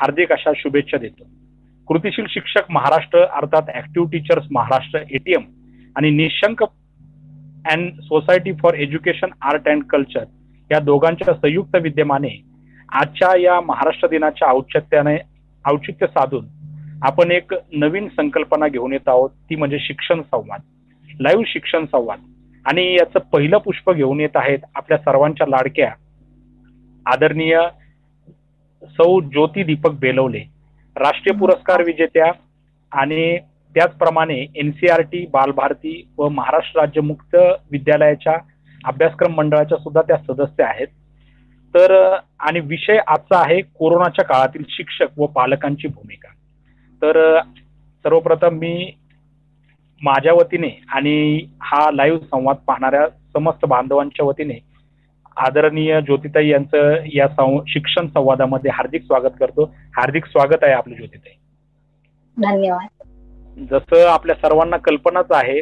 हार्दिक अशा शुभेच्छा देतो. कृतिशील शिक्षक महाराष्ट्र अर्थात ऍक्टिव्ह टीचर्स महाराष्ट्र ATM आणि Nishank and society for education art and culture या दोघांच्या संयुक्त विद्यमाने आजच्या या महाराष्ट्र दिनाच्या औचित्य साधून आपण एक नवीन संकल्पना घेऊन येत आहोत. ती म्हणजे शिक्षण संवाद, लाईव्ह शिक्षण संवाद. आणि याचं पहिलं पुष्प घेऊन येत आहेत आपल्या सर्वांच्या लाडक्या आदरणीय सौ ज्योती दीपक बेलवले, राष्ट्रीय पुरस्कार विजेत्या आणि त्याचप्रमाणे NCERT बालभारती व महाराष्ट्र राज्य मुक्त विद्यालयाच्या अभ्यासक्रम मंडळाच्या सुद्धा त्या सदस्य आहेत. तर आणि विषय आजचा आहे कोरोनाच्या काळातील शिक्षक व पालकांची भूमिका. तर सर्वप्रथम मी माझ्या वतीने आणि हा लाईव्ह संवाद पाहणाऱ्या समस्त बांधवांच्या वतीने आदरणीय ज्योतिताई यांचं या शिक्षण संवादामध्ये हार्दिक स्वागत करतो. हार्दिक स्वागत आहे आपलं ज्योतिताई. धन्यवाद. जसं आपल्या सर्वांना कल्पनाच आहे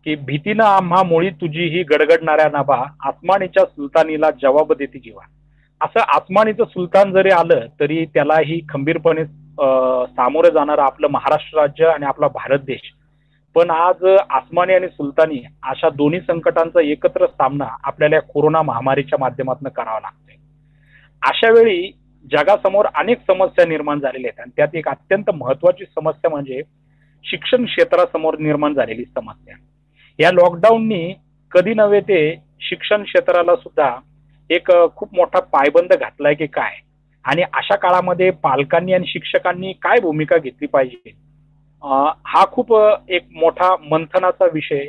की भीतीनं आम्हा मुळी तुझी ही गडगडणाऱ्या नाभा आसमानीच्या सुलतानीला जवाब देते जीवा. असं आसमानीचं सुलतान जरी आलं तरी त्यालाही खंबीरपणे सामोरे जाणारं आपलं महाराष्ट्र राज्य आणि आपला भारत देश. पण आज आसमानी आणि सुलतानी अशा दोन्ही संकटांचा एकत्र सामना आपल्याला कोरोना महामारीच्या माध्यमातून करावा लागतोय. अशा वेळी जगासमोर अनेक समस्या निर्माण झालेल्या आहेत आणि त्यात एक अत्यंत महत्वाची समस्या म्हणजे शिक्षण क्षेत्रासमोर निर्माण झालेली समस्या. या लॉकडाऊननी कधी नव्हे ते शिक्षण क्षेत्राला सुद्धा एक खूप मोठा पायबंद घातलाय की काय, आणि अशा काळामध्ये पालकांनी आणि शिक्षकांनी काय भूमिका घेतली पाहिजे, हा खूप एक मोठा मंथनाचा विषय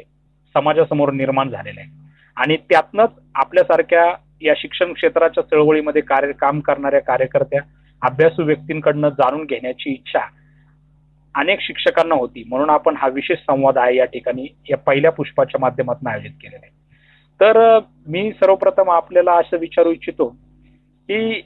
समाजासमोर निर्माण झालेला आहे. आणि त्यातनंच आपल्यासारख्या या शिक्षण क्षेत्राच्या चळवळीमध्ये काम करणाऱ्या कार्यकर्त्या अभ्यासू व्यक्तींकडनं जाणून घेण्याची इच्छा अनेक शिक्षकांना होती. म्हणून आपण हा विशेष संवाद आहे या ठिकाणी या पहिल्या पुष्पाच्या माध्यमातून आयोजित केलेला आहे. तर मी सर्वप्रथम आपल्याला असं विचारू इच्छितो की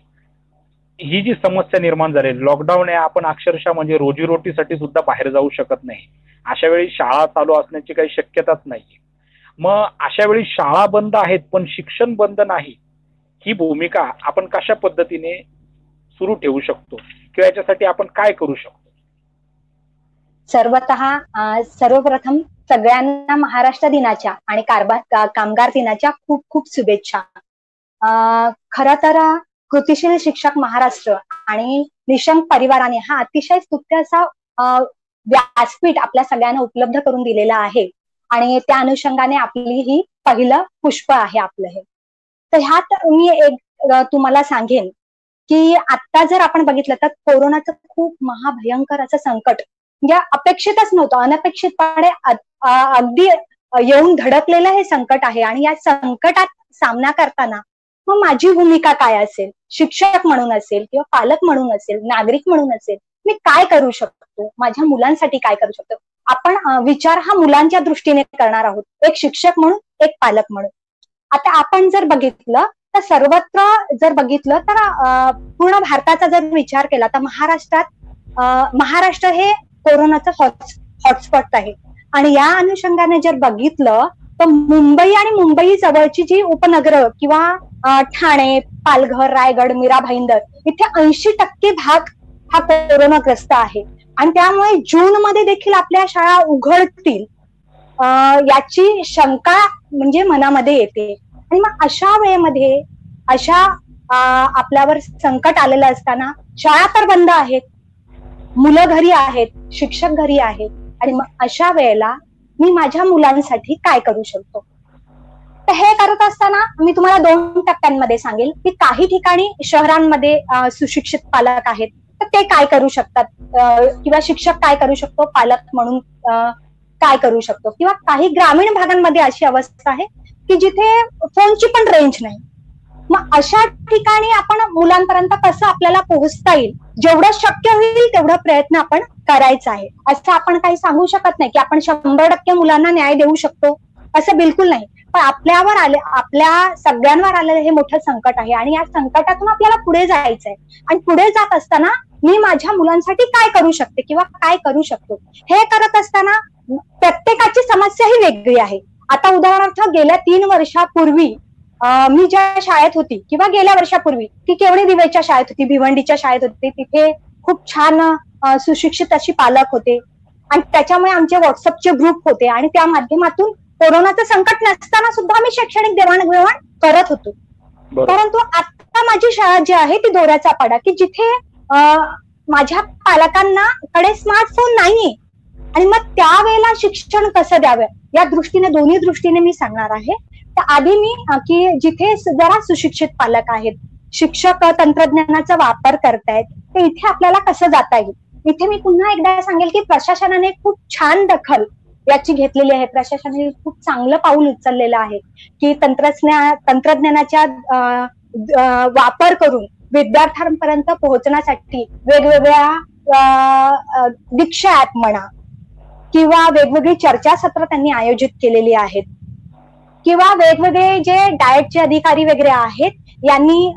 ही जी समस्या निर्माण झालेली लॉकडाऊन आहे, आपण अक्षरशः म्हणजे रोजीरोटीसाठी सुद्धा बाहेर जाऊ शकत नाही. अशा वेळी शाळा चालू असण्याची काही शक्यताच नाही. मग अशा वेळी शाळा बंद आहेत पण शिक्षण बंद नाही, ही भूमिका आपण कशा पद्धतीने सुरू ठेवू शकतो किंवा याच्यासाठी आपण काय करू शकतो? सर्वप्रथम सगळ्यांना महाराष्ट्र दिनाच्या आणि कामगार दिनाच्या खूप खूप शुभेच्छा. खरं तर कृतिशील शिक्षक महाराष्ट्र आणि निशंक परिवाराने हा अतिशय स्तुत्य असा व्यासपीठ आपल्या सगळ्यांना उपलब्ध करून दिलेला आहे आणि त्या अनुषंगाने आपली ही पहिलं पुष्प आहे आपलं हे. तर ह्यात मी एक तुम्हाला सांगेन की आता जर आपण बघितलं तर कोरोनाचं खूप महाभयंकर असं संकट म्हणजे अपेक्षितच नव्हतं, अनपेक्षितपणे अगदी येऊन धडकलेलं हे संकट आहे. आणि या संकटात सामना करताना मग माझी भूमिका काय असेल, शिक्षक म्हणून असेल किंवा पालक म्हणून असेल, नागरिक म्हणून असेल, मी काय करू शकतो, माझ्या मुलांसाठी काय करू शकतो. आपण विचार हा मुलांच्या दृष्टीने करणार आहोत, एक शिक्षक म्हणून, एक पालक म्हणून. आता आपण जर बघितलं तर सर्वत्र जर बघितलं तर पूर्ण भारताचा जर विचार केला तर महाराष्ट्र हे कोरोनाचं हॉटस्पॉट आहे. आणि या अनुषंगाने जर बघितलं तर मुंबई आणि मुंबई जवळची जी उपनगरं किंवा ठाणे, पालघर, रायगड, मीरा भाईंदर इथे 80% भाग हा कोरोनाग्रस्त आहे. आणि त्यामुळे जून मध्ये देखील आपल्या शाळा उघडतील याची शंका म्हणजे मनामध्ये येते. आणि मग अशा वेळेमध्ये आपल्यावर संकट आलेलं असताना शाळा तर बंद आहेत, मुलं घरी आहेत, शिक्षक घरी आहेत, आणि मग अशा वेळेला मी माझ्या मुलांसाठी काय करू शकतो. तर हे करत असताना मी तुम्हाला 2 टप्प्यांमध्ये सांगेल की काही ठिकाणी शहरांमध्ये सुशिक्षित पालक आहेत तर ते काय करू शकतात किंवा शिक्षक काय करू शकतो, पालक म्हणून काय करू शकतो. किंवा काही ग्रामीण भागांमध्ये अशी अवस्था आहे की जिथे फोनची पण रेंज नाही. मग अशा ठिकाणी आपण मुलांपर्यंत कसं आपल्याला पोहोचता येईल, जेवढं शक्य होईल तेवढा प्रयत्न आपण करायचा आहे. असं आपण काही सांगू शकत नाही की आपण 100% मुलांना न्याय देऊ शकतो, असं बिलकुल नाही. पण आपल्या सगळ्यांवर आलेलं हे मोठं संकट आहे आणि या संकटातून आपल्याला पुढे जायचंय. आणि पुढे जात असताना मी माझ्या मुलांसाठी काय करू शकते किंवा काय करू शकतो हे करत असताना प्रत्येकाची समस्या ही वेगळी आहे. आता उदाहरणार्थ गेल्या 3 वर्षापूर्वी मी ज्या शाळेत होती किंवा गेल्या वर्षापूर्वी ती केवढी दिवेच्या शाळेत होती, भिवंडीच्या शाळेत होती, तिथे खूप छान सुशिक्षित अशी पालक होते आणि त्याच्यामुळे आमचे व्हॉट्सअपचे ग्रुप होते आणि त्या माध्यमातून कोरोनाचं संकट नसताना सुद्धा आम्ही शैक्षणिक देवाणघेवाण करत होतो. परंतु आता माझी शाळा जी आहे ती दोऱ्याचा पाडा, की जिथे माझ्या पालकांना कडे स्मार्टफोन नाहीये आणि मग त्यावेळेला शिक्षण कसं द्यावं या दृष्टीने, दोन्ही दृष्टीने मी सांगणार आहे. तर आधी मी की जिथे जरा सुशिक्षित पालक आहेत, शिक्षक तंत्रज्ञानाचा वापर करतायत, तर इथे आपल्याला कसं जाता येईल. इथे मी पुन्हा एकदा सांगेल की प्रशासनाने खूप छान दखल याची घेतलेली आहे. प्रशासनाने खूप चांगलं पाऊल उचललेलं आहे की तंत्रज्ञानाच्या वापर करून विद्यार्थ्यांपर्यंत पोहोचण्यासाठी वेगवेगळ्या दीक्षा ऍप म्हणा किंवा वेगवेगळी चर्चासत्र त्यांनी आयोजित केलेली आहेत किंवा वेगवेगळे जे डाएटचे अधिकारी वगैरे आहेत यांनी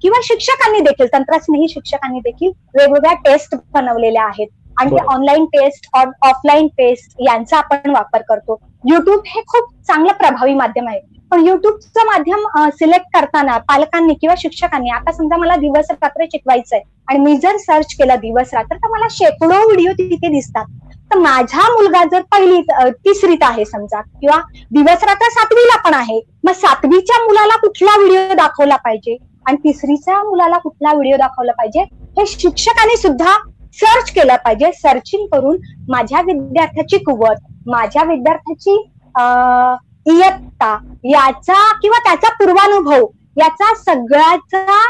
किंवा शिक्षकांनी देखील, तंत्रस्नेही शिक्षकांनी देखील वेगवेगळ्या टेस्ट बनवलेल्या आहेत आणि ते ऑनलाईन टेस्ट, ऑफलाईन टेस्ट यांचा आपण वापर करतो. युट्यूब हे खूप चांगलं प्रभावी माध्यम आहे, पण युट्यूबचं माध्यम सिलेक्ट करताना पालकांनी किंवा शिक्षकांनी, आता समजा मला दिवस रात्र शिकवायचंय आणि मी जर सर्च केलं दिवस रात्र तर मला शेकडो व्हिडिओ तिथे दिसतात. तर माझा मुलगा जर पहिली तिसरीत आहे समजा किंवा दिवस रात्र 7वीला पण आहे, मग 7वीच्या मुलाला कुठला व्हिडिओ दाखवला पाहिजे आणि तिसरीच्या मुलाला कुठला व्हिडिओ दाखवला पाहिजे हे शिक्षकांनी सुद्धा सर्च केलं पाहिजे. सर्चिंग करून माझ्या विद्यार्थ्याची कुवत, माझ्या विद्यार्थ्याची इयत्ता याचा किंवा त्याचा पूर्वानुभव याचा सगळ्याचा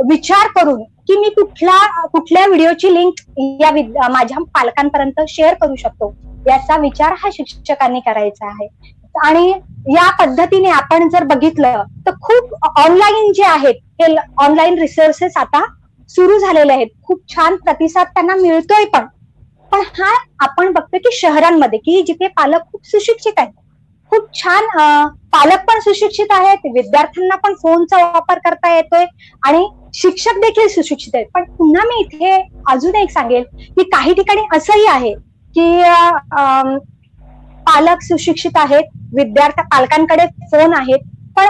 विचार करून की मी कुठल्या व्हिडिओची लिंक या माझ्या पालकांपर्यंत शेअर करू शकतो याचा विचार हा शिक्षकांनी करायचा आहे. आणि या पद्धतीने आपण जर बघितलं तर खूप ऑनलाईन जे आहेत हे ऑनलाईन रिसोर्सेस आता सुरू झालेले आहेत. खूप छान प्रतिसाद त्यांना मिळतोय पण हा आपण बघतोय की शहरांमध्ये की जिथे पालक खूप सुशिक्षित आहेत, खूप छान पालक पण सुशिक्षित आहेत, विद्यार्थ्यांना पण फोनचा वापर करता येतोय आणि शिक्षक देखील सुशिक्षित आहेत. पण पुन्हा मी इथे अजून एक सांगेल की काही ठिकाणी असंही आहे की पालक सुशिक्षित आहेत, पालकांकडे फोन आहेत, पण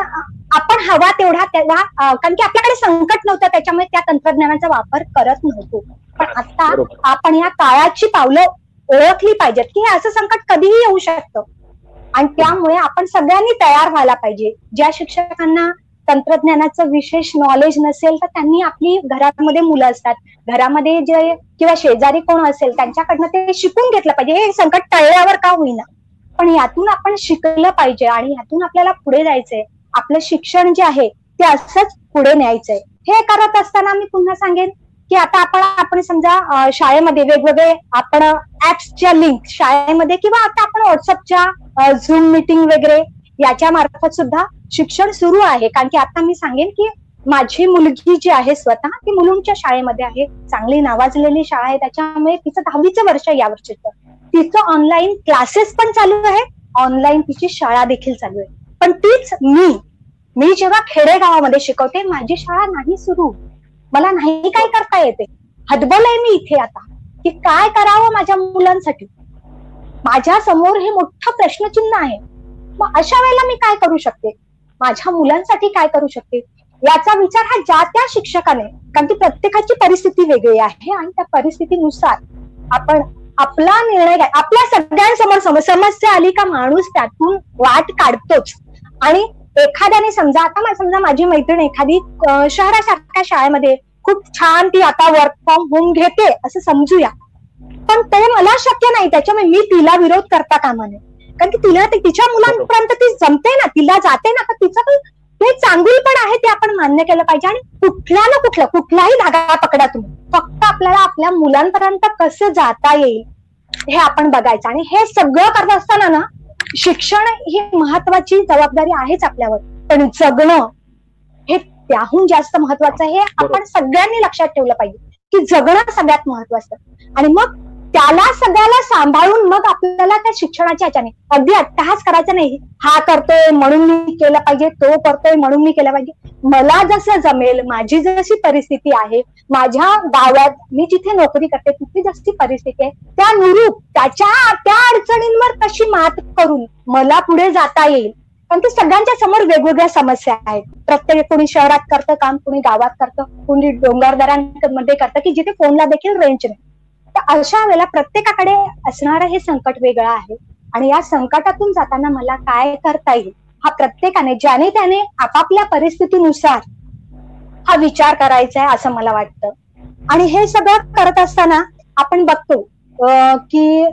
आपण हवा तेवढा कारण की आपल्याकडे संकट नव्हतं त्याच्यामुळे त्या तंत्रज्ञानाचा वापर करत नव्हतो. पण आता आपण या काळाची पावलं ओळखली पाहिजेत की हे असं संकट कधीही येऊ शकतं आणि त्यामुळे आपण सगळ्यांनी तयार व्हायला पाहिजे. ज्या शिक्षकांना तंत्रज्ञानाचं विशेष नॉलेज नसेल तर त्यांनी आपली घरामध्ये मुलं असतात, घरामध्ये जे किंवा शेजारी कोण असेल त्यांच्याकडनं ते शिकून घेतलं पाहिजे. हे संकट टळल्यावर का होईना, पण यातून आपण शिकलं पाहिजे आणि यातून आपल्याला पुढे जायचंय. आपलं शिक्षण जे आहे ते असंच पुढे न्यायचंय. हे करत असताना मी पुन्हा सांगेन की आता आपण समजा शाळेमध्ये वेगवेगळे आपण ऍप्सच्या लिंक शाळेमध्ये किंवा आता आपण व्हॉट्सअपच्या झूम मीटिंग वगैरे याच्या मार्फत सुद्धा शिक्षण सुरू आहे. कारण की आता मी सांगेन की माझी मुलगी जी आहे स्वतः ती मुलुंडच्या शाळेमध्ये आहे, चांगली नावाजलेली शाळा आहे, त्याच्यामुळे तिचं 10वीचं वर्ष या वर्षीचं. तिचं ऑनलाईन क्लासेस पण चालू आहे, ऑनलाईन तिची शाळा देखील चालू आहे. पण तीच मी जेव्हा खेडेगावामध्ये शिकवते माझी शाळा नाही सुरू, मला नाही काय करता येते, हतबल मी इथे आता की काय करावं माझ्या मुलांसाठी. माझ्या समोर हे मोठं प्रश्नचिन्ह आहे. मग अशा वेळेला मी काय करू शकते, माझ्या मुलांसाठी काय करू शकते याचा विचार हा ज्या त्या शिक्षकाने, कारण की प्रत्येकाची परिस्थिती वेगळी आहे आणि त्या परिस्थितीनुसार आपण आपला निर्णय घ्या. आपल्या सगळ्यांसमोर समस्या आली का माणूस त्यातून वाट काढतोच. आणि एखाद्याने समजा माझी मैत्रीण एखादी शहरासारख्या शाळेमध्ये खूप छान ती आता वर्क फ्रॉम होम घेते असं समजूया, पण ते मला शक्य नाही, त्याच्यामुळे मी तिला विरोध करता कामा नये. कारण की तिला तिच्या मुलांपर्यंत ती जमते ना, तिला जाते ना, तर तिचं ते चांगली पण आहे ते आपण मान्य केलं पाहिजे. आणि कुठलाही धागा पकडा तुम्ही, फक्त आपल्याला आपल्या मुलांपर्यंत कसं जाता येईल हे आपण बघायचं. आणि हे सगळं करत असताना ना शिक्षण ही महत्वाची जबाबदारी आहेच आपल्यावर, पण जगणं हे त्याहून जास्त महत्वाचं आहे. हे आपण सगळ्यांनी लक्षात ठेवलं पाहिजे की जगणं सगळ्यात महत्वाचं. आणि मग त्याला सगळ्याला सांभाळून मग आपल्याला त्या शिक्षणाच्या ह्याच्याने अगदी अट्टहास करायचा नाही, हा करतोय म्हणून मी केलं पाहिजे, तो करतोय म्हणून मी केलं पाहिजे. मला जसं जमेल, माझी जशी परिस्थिती आहे, माझ्या गावात मी जिथे नोकरी करते तिथे जशी परिस्थिती आहे त्यानुरूप त्या अडचणींवर कशी मात करून मला पुढे जाता येईल. कारण की सगळ्यांच्या समोर वेगवेगळ्या समस्या आहेत. प्रत्येक कोणी शहरात करतं काम, कोणी गावात करतं, कोणी डोंगरदऱ्यांमध्ये करतं की जिथे फोनला देखील रेंज नाही. तर अशा वेळेला प्रत्येकाकडे असणारं हे संकट वेगळं आहे आणि या संकटातून जाताना मला काय करता येईल हा प्रत्येकाने ज्याने त्याने आपापल्या परिस्थितीनुसार हा विचार करायचा आहे असं मला वाटतं. आणि हे सगळं करत असताना आपण बघतो की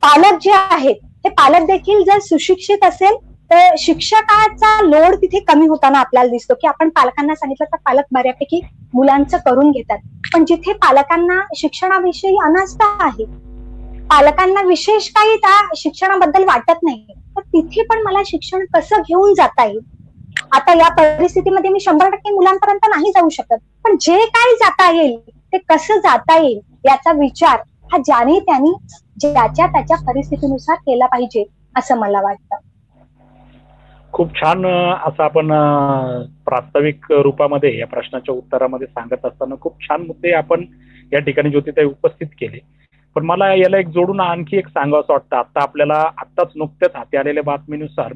पालक जे आहेत हे पालक देखील जर सुशिक्षित असेल तर शिक्षकाचा लोड तिथे कमी होताना आपल्याला दिसतो की आपण पालकांना सांगितलं तर पालक बऱ्यापैकी मुलांचं करून घेतात. पण जिथे पालकांना शिक्षणाविषयी अनास्था आहे, पालकांना विशेष काही त्या शिक्षणाबद्दल वाटत नाही, तर तिथे पण मला शिक्षण कसं घेऊन जाता येईल. आता या परिस्थितीमध्ये मी 100% मुलांपर्यंत नाही जाऊ शकत, पण जे काही जाता येईल ते कसं जाता येईल याचा विचार हा ज्याने त्यांनी ज्याच्या त्याच्या परिस्थितीनुसार केला पाहिजे असं मला वाटतं. खूप छान असं आपण प्रास्ताविक रूपामध्ये या प्रश्नाच्या उत्तरामध्ये सांगत असताना खूप छान मुद्दे आपण या ठिकाणी ज्योतिताई उपस्थित केले. पण मला याला एक जोडून आणखी एक सांगावं वाटतं. आता आपल्याला आत्ताच नुकत्याच हाती आलेल्या बातमीनुसार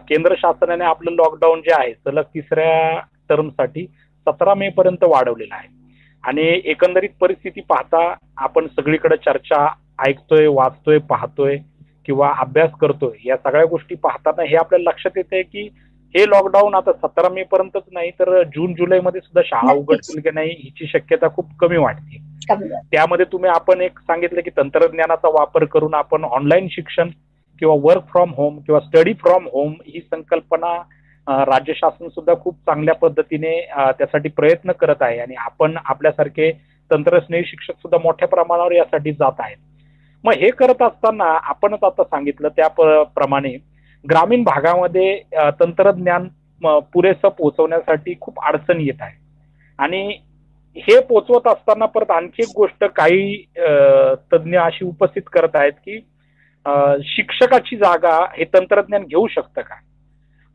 केंद्र शासनाने आपलं लॉकडाऊन जे आहे सलग 3ऱ्या टर्मसाठी 17 मे पर्यंत वाढवलेलं आहे. आणि एकंदरीत परिस्थिती पाहता आपण सगळीकडे चर्चा ऐकतोय, वाचतोय, पाहतोय किंवा अभ्यास करतोय. या सगळ्या गोष्टी पाहताना हे आपल्याला लक्षात येते की हे लॉकडाऊन आता 17 मे पर्यंतच नाही तर जून जुलैमध्ये सुद्धा शाळा उघडतील की नाही हिची शक्यता खूप कमी वाटते. त्यामध्ये आपण एक सांगितलं की तंत्रज्ञानाचा वापर करून आपण ऑनलाईन शिक्षण किंवा वर्क फ्रॉम होम किंवा स्टडी फ्रॉम होम ही संकल्पना राज्य शासन सुद्धा खूप चांगल्या पद्धतीने त्यासाठी प्रयत्न करत आहे आणि आपण आपल्यासारखे तंत्रस्नेही शिक्षक सुद्धा मोठ्या प्रमाणावर यासाठी जात आहेत. मग हे करत असताना आपणच आता सांगितलं त्याप्रमाणे ग्रामीण भागामध्ये तंत्रज्ञान पुरेसं पोहोचवण्यासाठी खूप अडचणी येत आहे. आणि हे पोहोचवत असताना परत आणखी एक गोष्ट काही तज्ज्ञ अशी उपस्थित करत आहेत की शिक्षकाची जागा हे तंत्रज्ञान घेऊ शकतं का.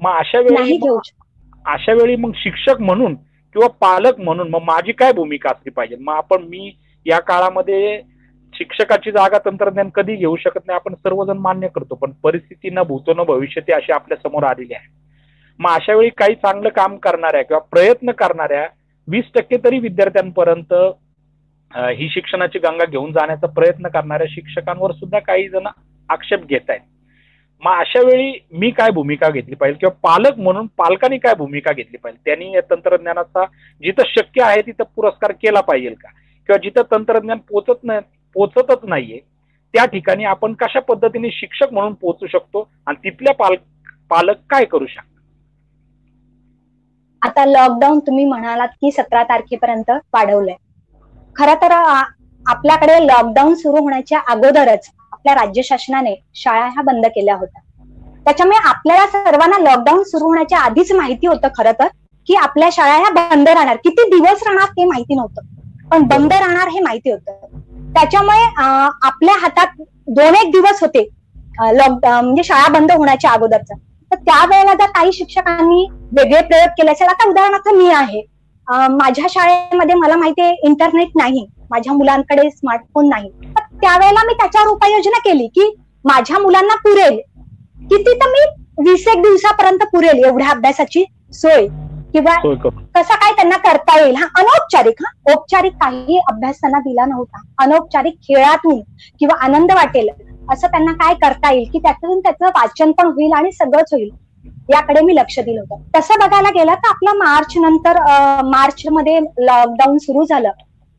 मग अशा वेळी मग शिक्षक म्हणून किंवा पालक म्हणून मग माझी काय भूमिका असली पाहिजे. मग मी या काळामध्ये शिक्षकाची जागा तंत्रज्ञान कधी घेऊ शकत नाही आपण सर्वजण मान्य करतो, पण परिस्थिती न भूतो न भविष्यती अशी आपल्या समोर आलेली आहे. मग अशा वेळी काही चांगलं काम करणाऱ्या किंवा प्रयत्न करणाऱ्या 20% तरी विद्यार्थ्यांपर्यंत ही शिक्षणाची गंगा घेऊन जाण्याचा प्रयत्न करणाऱ्या शिक्षकांवर सुद्धा काही जण आक्षेप घेत आहेत. मग अशा वेळी मी काय भूमिका घेतली पाहिजे किंवा पालक म्हणून पालकांनी काय भूमिका घेतली पाहिजे. त्यांनी या तंत्रज्ञानाचा जिथं शक्य आहे तिथं पुरस्कार केला पाहिजे का, किंवा जिथं तंत्रज्ञान पोचतच नाहीये त्या ठिकाणी आपण कशा पद्धतीने शिक्षक म्हणून पोहोचू शकतो आणि तिथल्या पालक काय करू शकतात. आता लॉकडाऊन तुम्ही म्हणालात की 17 तारखेपर्यंत वाढवलंय. खरं तर आपल्याकडे लॉकडाऊन सुरू होण्याच्या अगोदरच आपल्या राज्य शासनाने शाळा ह्या बंद केल्या होत्या. त्याच्यामुळे आपल्याला सर्वांना लॉकडाऊन सुरू होण्याच्या आधीच माहिती होतं खरं तर की आपल्या शाळा ह्या बंद राहणार. किती दिवस राहणार हे माहिती नव्हतं, पण बंद राहणार हे माहिती होतं. त्याच्यामुळे आपल्या हातात 2-1 दिवस होते लॉकडाऊन म्हणजे शाळा बंद होण्याच्या अगोदरचा. तर त्यावेळेला जर काही शिक्षकांनी वेगळे प्रयोग केले असेल, आता उदाहरणार्थ मी आहे, माझ्या शाळेमध्ये मला माहितीये इंटरनेट नाही, माझ्या मुलांकडे स्मार्टफोन नाही, तर त्यावेळेला मी त्याच्यावर उपाययोजना केली की माझ्या मुलांना पुरेल किती तर मी 20-1 दिवसापर्यंत पुरेल एवढ्या अभ्यासाची सोय किंवा कसं काय त्यांना करता येईल. अनौपचारिक औपचारिक काही अभ्यास त्यांना दिला नव्हता. अनौपचारिक खेळातून किंवा आनंद वाटेल असं त्यांना काय करता येईल की त्यातून त्याचं वाचन पण होईल आणि सगळंच होईल याकडे मी लक्ष दिलं होतं. तसं बघायला गेलं तर आपलं मार्च मध्ये लॉकडाऊन सुरू झालं.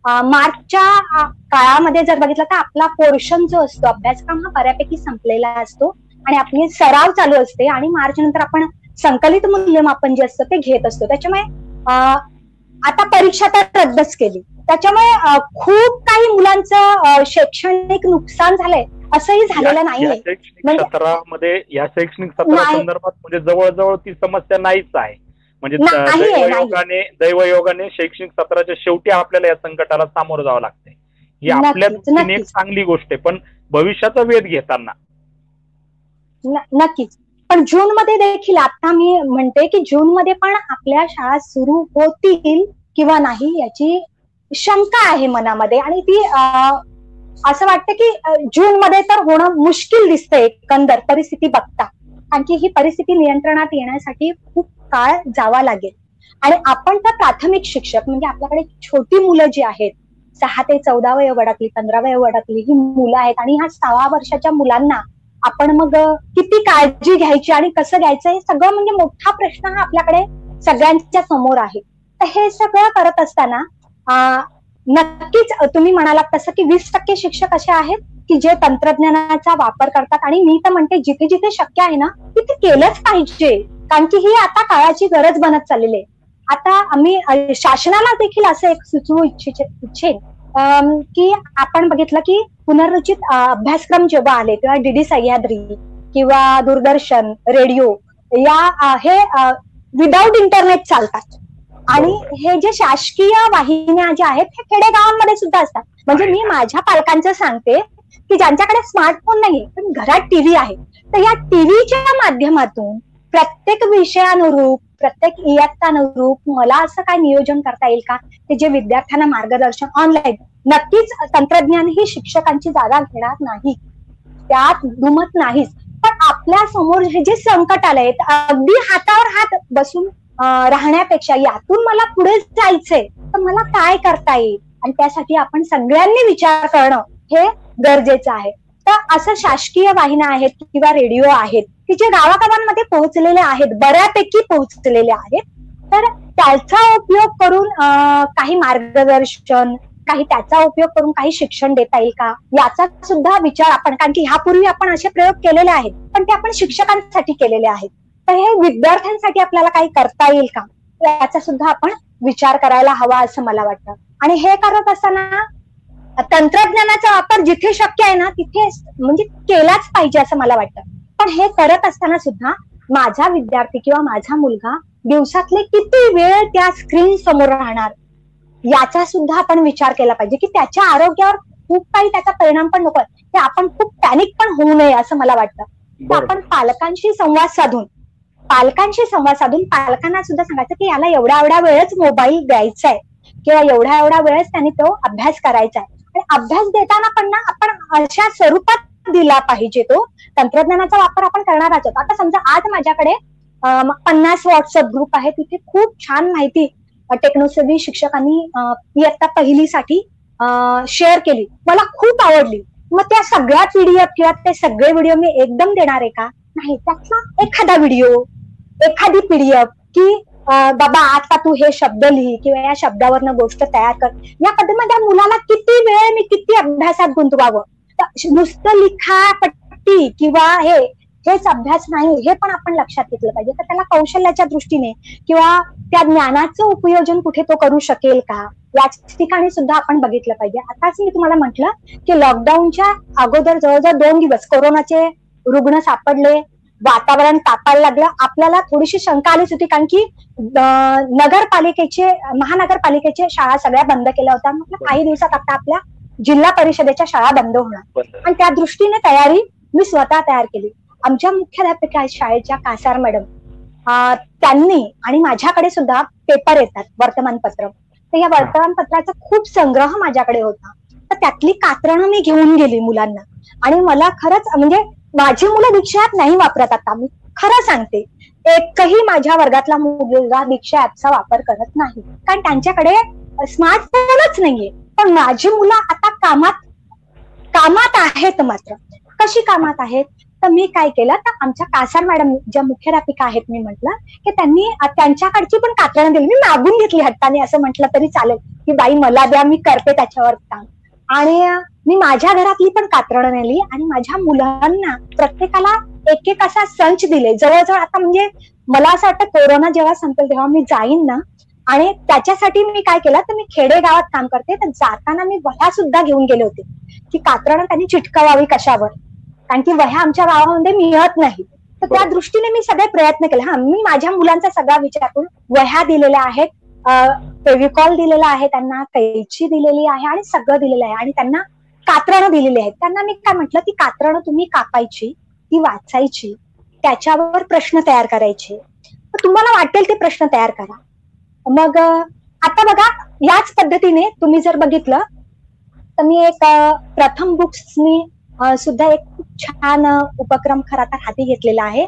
मार्चच्या काळामध्ये जर बघितलं तर आपला पोर्शन जो असतो अभ्यासक्रम हा बऱ्यापैकी संपलेला असतो आणि आपली सराव चालू असते आणि मार्च नंतर आपण संकलित मूल्यमापन जे असतं ते घेत असतो. त्याच्यामुळे आता परीक्षा तर रद्दच केली. त्याच्यामुळे खूप काही मुलांचं शैक्षणिक नुकसान झालंय असंही झालेलं नाहीये. या शैक्षणिक सत्रासंदर्भात म्हणजे जवळजवळ ती समस्या नाहीच आहे. म्हणजे दैवयोगाने शैक्षणिक सत्राच्या शेवटी आपल्याला या संकटाला सामोरं जावं लागतंय. ही आपल्या एक चांगली गोष्ट आहे, पण भविष्याचा वेध घेताना नक्कीच. पण जून मध्ये देखील आता मी म्हणते की जून मध्ये पण आपल्या शाळा सुरू होतील किंवा नाही याची शंका आहे मनामध्ये आणि ती असं वाटतं की जून मध्ये तर होणं मुश्किल दिसतंय एकंदर परिस्थिती बघता. कारण की ही परिस्थिती नियंत्रणात येण्यासाठी खूप काळ जावा लागेल. आणि आपण तर प्राथमिक शिक्षक म्हणजे आपल्याकडे छोटी मुलं जी आहेत, 6 ते 14 वयोगटातली, 15 वयोगटातली ही मुलं आहेत आणि ह्या 6 वर्षाच्या मुलांना आपण मग किती काळजी घ्यायची आणि कसं घ्यायचं हे सगळं म्हणजे मोठा प्रश्न हा आपल्याकडे सगळ्यांच्या समोर आहे. तर हे सगळं करत असताना नक्कीच तुम्ही म्हणालात तसं की 20% शिक्षक असे आहेत की जे तंत्रज्ञानाचा वापर करतात आणि मी तर म्हणते जिथे जिथे शक्य आहे ना तिथे केलंच पाहिजे, कारण की ही आता काळाची गरज बनत चाललेली आहे. आता आम्ही शासनाला देखील असं एक सुचवू इच्छेन की आपण बघितलं की पुनर्रचित अभ्यासक्रम जेव्हा आले किंवा डीडी सह्याद्री किंवा दूरदर्शन, रेडिओ या हे विदाऊट इंटरनेट चालतात आणि हे जे शासकीय वाहिन्या ज्या आहेत हे खेडेगावांमध्ये सुद्धा असतात. म्हणजे मी माझ्या पालकांचं सांगते की ज्यांच्याकडे स्मार्टफोन नाहीये पण घरात टीव्ही आहे, तर या टीव्हीच्या माध्यमातून प्रत्येक विषयानुरूप, प्रत्येक इयत्तानुरूप मला असं काय नियोजन करता येईल का की जे विद्यार्थ्यांना मार्गदर्शन ऑनलाईन. नक्कीच तंत्रज्ञान ही शिक्षकांची जागा घेणार नाही, त्यात दुमत नाहीच, पण आपल्या समोर हे जे संकट आलंय अगदी हातावर हात बसून राहण्यापेक्षा यातून मला पुढे जायचंय तर मला काय करता येईल आणि त्यासाठी आपण सगळ्यांनी विचार करणं हे गरजेचं आहे. तर असं शासकीय वाहिन्या आहेत किंवा रेडिओ आहेत की जे गावागावांमध्ये पोहोचलेले आहेत, बऱ्यापैकी पोहोचलेले आहेत, तर त्याचा उपयोग करून काही मार्गदर्शन, काही त्याचा उपयोग करून काही शिक्षण देता येईल का याचा सुद्धा विचार आपण, कारण की ह्यापूर्वी आपण असे प्रयोग केलेले आहेत पण ते आपण शिक्षकांसाठी केलेले आहेत, तर हे विद्यार्थ्यांसाठी आपल्याला काही करता येईल का याचा सुद्धा आपण विचार करायला हवा असं मला वाटतं. आणि हे करत असताना तंत्रज्ञानाचा वापर जिथे शक्य आहे ना तिथे म्हणजे केलाच पाहिजे असं मला वाटतं. पण हे करत असताना सुद्धा माझा विद्यार्थी किंवा माझा मुलगा दिवसातले किती वेळ त्या स्क्रीन समोर राहणार याचा सुद्धा आपण विचार केला पाहिजे की त्याच्या आरोग्यावर खूप काही त्याचा परिणाम पण नको, ते आपण खूप पॅनिक पण होऊ नये असं मला वाटतं. तर आपण पालकांशी संवाद साधून पालकांना सुद्धा सांगायचं की याला एवढा वेळच मोबाईल द्यायचा आहे किंवा एवढा वेळच त्यांनी तो अभ्यास करायचा आहे. आणि अभ्यास देताना पण ना आपण अशा स्वरूपात दिला पाहिजे तो. तंत्रज्ञानाचा वापर आपण करणारच आहोत. आता समजा आज माझ्याकडे 50 व्हॉट्सअप ग्रुप आहे, तिथे खूप छान माहिती टेक्नोसेवी शिक्षकांनी इयत्ता पहिलीसाठी शेअर केली, मला खूप आवडली. मग त्या सगळ्या पीडीएफ किंवा ते सगळे व्हिडिओ मी एकदम देणार आहे का? नाही, त्यातला एखादा व्हिडिओ, एखादी पीडीएफ की बाबा आता तू हे शब्द लिही किंवा या शब्दावरनं गोष्ट तयार कर, या पद्धतीमध्ये मुलाला किती वेळ मी किती अभ्यासात गुंतवावं. नुसतं लिखा पट्टी किंवा हेच अभ्यास नाही, हे पण आपण लक्षात घेतलं पाहिजे. तर त्याला कौशल्याच्या दृष्टीने किंवा त्या ज्ञानाचं उपयोजन कुठे तो करू शकेल का याच ठिकाणी सुद्धा आपण बघितलं पाहिजे. आताच मी तुम्हाला म्हटलं की लॉकडाऊनच्या अगोदर जवळजवळ 2 दिवस कोरोनाचे रुग्ण सापडले, वातावरण तापायला लागलं, आपल्याला थोडीशी शंका आलीच होती कारण की महानगरपालिकेचे शाळा सगळ्या बंद केल्या होत्या. म्हटलं काही दिवसात आता आपल्या जिल्हा परिषदेच्या शाळा बंद होणार आणि त्या दृष्टीने तयारी मी स्वतः तयार केली. आमच्या मुख्याध्यापिका शाळेच्या कासार मॅडम त्यांनी आणि माझ्याकडे सुद्धा पेपर येतात, वर्तमानपत्र, तर या वर्तमानपत्राचा खूप संग्रह माझ्याकडे होता. तर त्यातली कात्रणं मी घेऊन गेली मुलांना आणि मला खरंच म्हणजे माझी मुलं दीक्षा ऍप नाही वापरत. आता मी खरं सांगते, एकही माझ्या वर्गातला मुलगा दीक्षा ऍपचा वापर करत नाही कारण त्यांच्याकडे स्मार्टफोनच नाहीये. पण माझी मुलं आता कामात आहेत. मात्र कशी कामात आहेत तर मी काय केलं, तर आमच्या कासार मॅडम ज्या मुख्याध्यापिका आहेत, मी म्हटलं की त्यांनी त्यांच्याकडची पण कात्रणं दिली. मी मागून घेतली हट्टाने असं म्हटलं तरी चालेल की बाई मला द्या, मी करते त्याच्यावर काम. आणि मी माझ्या घरातली पण कात्रणं नेली आणि माझ्या मुलांना प्रत्येकाला एक असा संच दिले. जवळजवळ आता म्हणजे मला असं वाटतं कोरोना जेव्हा संपेल तेव्हा मी जाईन ना, आणि त्याच्यासाठी मी काय केलं, तर मी खेडेगावात काम करते, तर जाताना मी वह्या सुद्धा घेऊन गेले होते की कात्रणं त्यांनी चिटकवावी कशावर, कारण की वह्या आमच्या गावामध्ये मिळत नाही. तर त्या दृष्टीने मी सगळे प्रयत्न केले. मी माझ्या मुलांचा सगळा विचार करून वह्या दिलेल्या आहेत, फेविकॉल दिलेला आहे त्यांना, कैची दिलेली आहे आणि सगळं दिलेलं आहे आणि त्यांना कात्रणं दिलेली आहेत. त्यांना मी काय म्हटलं, ती कात्रणं तुम्ही कापायची, ती वाचायची, त्याच्यावर प्रश्न तयार करायचे, तुम्हाला वाटेल ते प्रश्न तयार करा. मग आता बघा, याच पद्धतीने तुम्ही जर बघितलं तर मी एक प्रथम बुक्सनी सुद्धा एक खूप छान उपक्रम खरा तर हाती घेतलेला आहे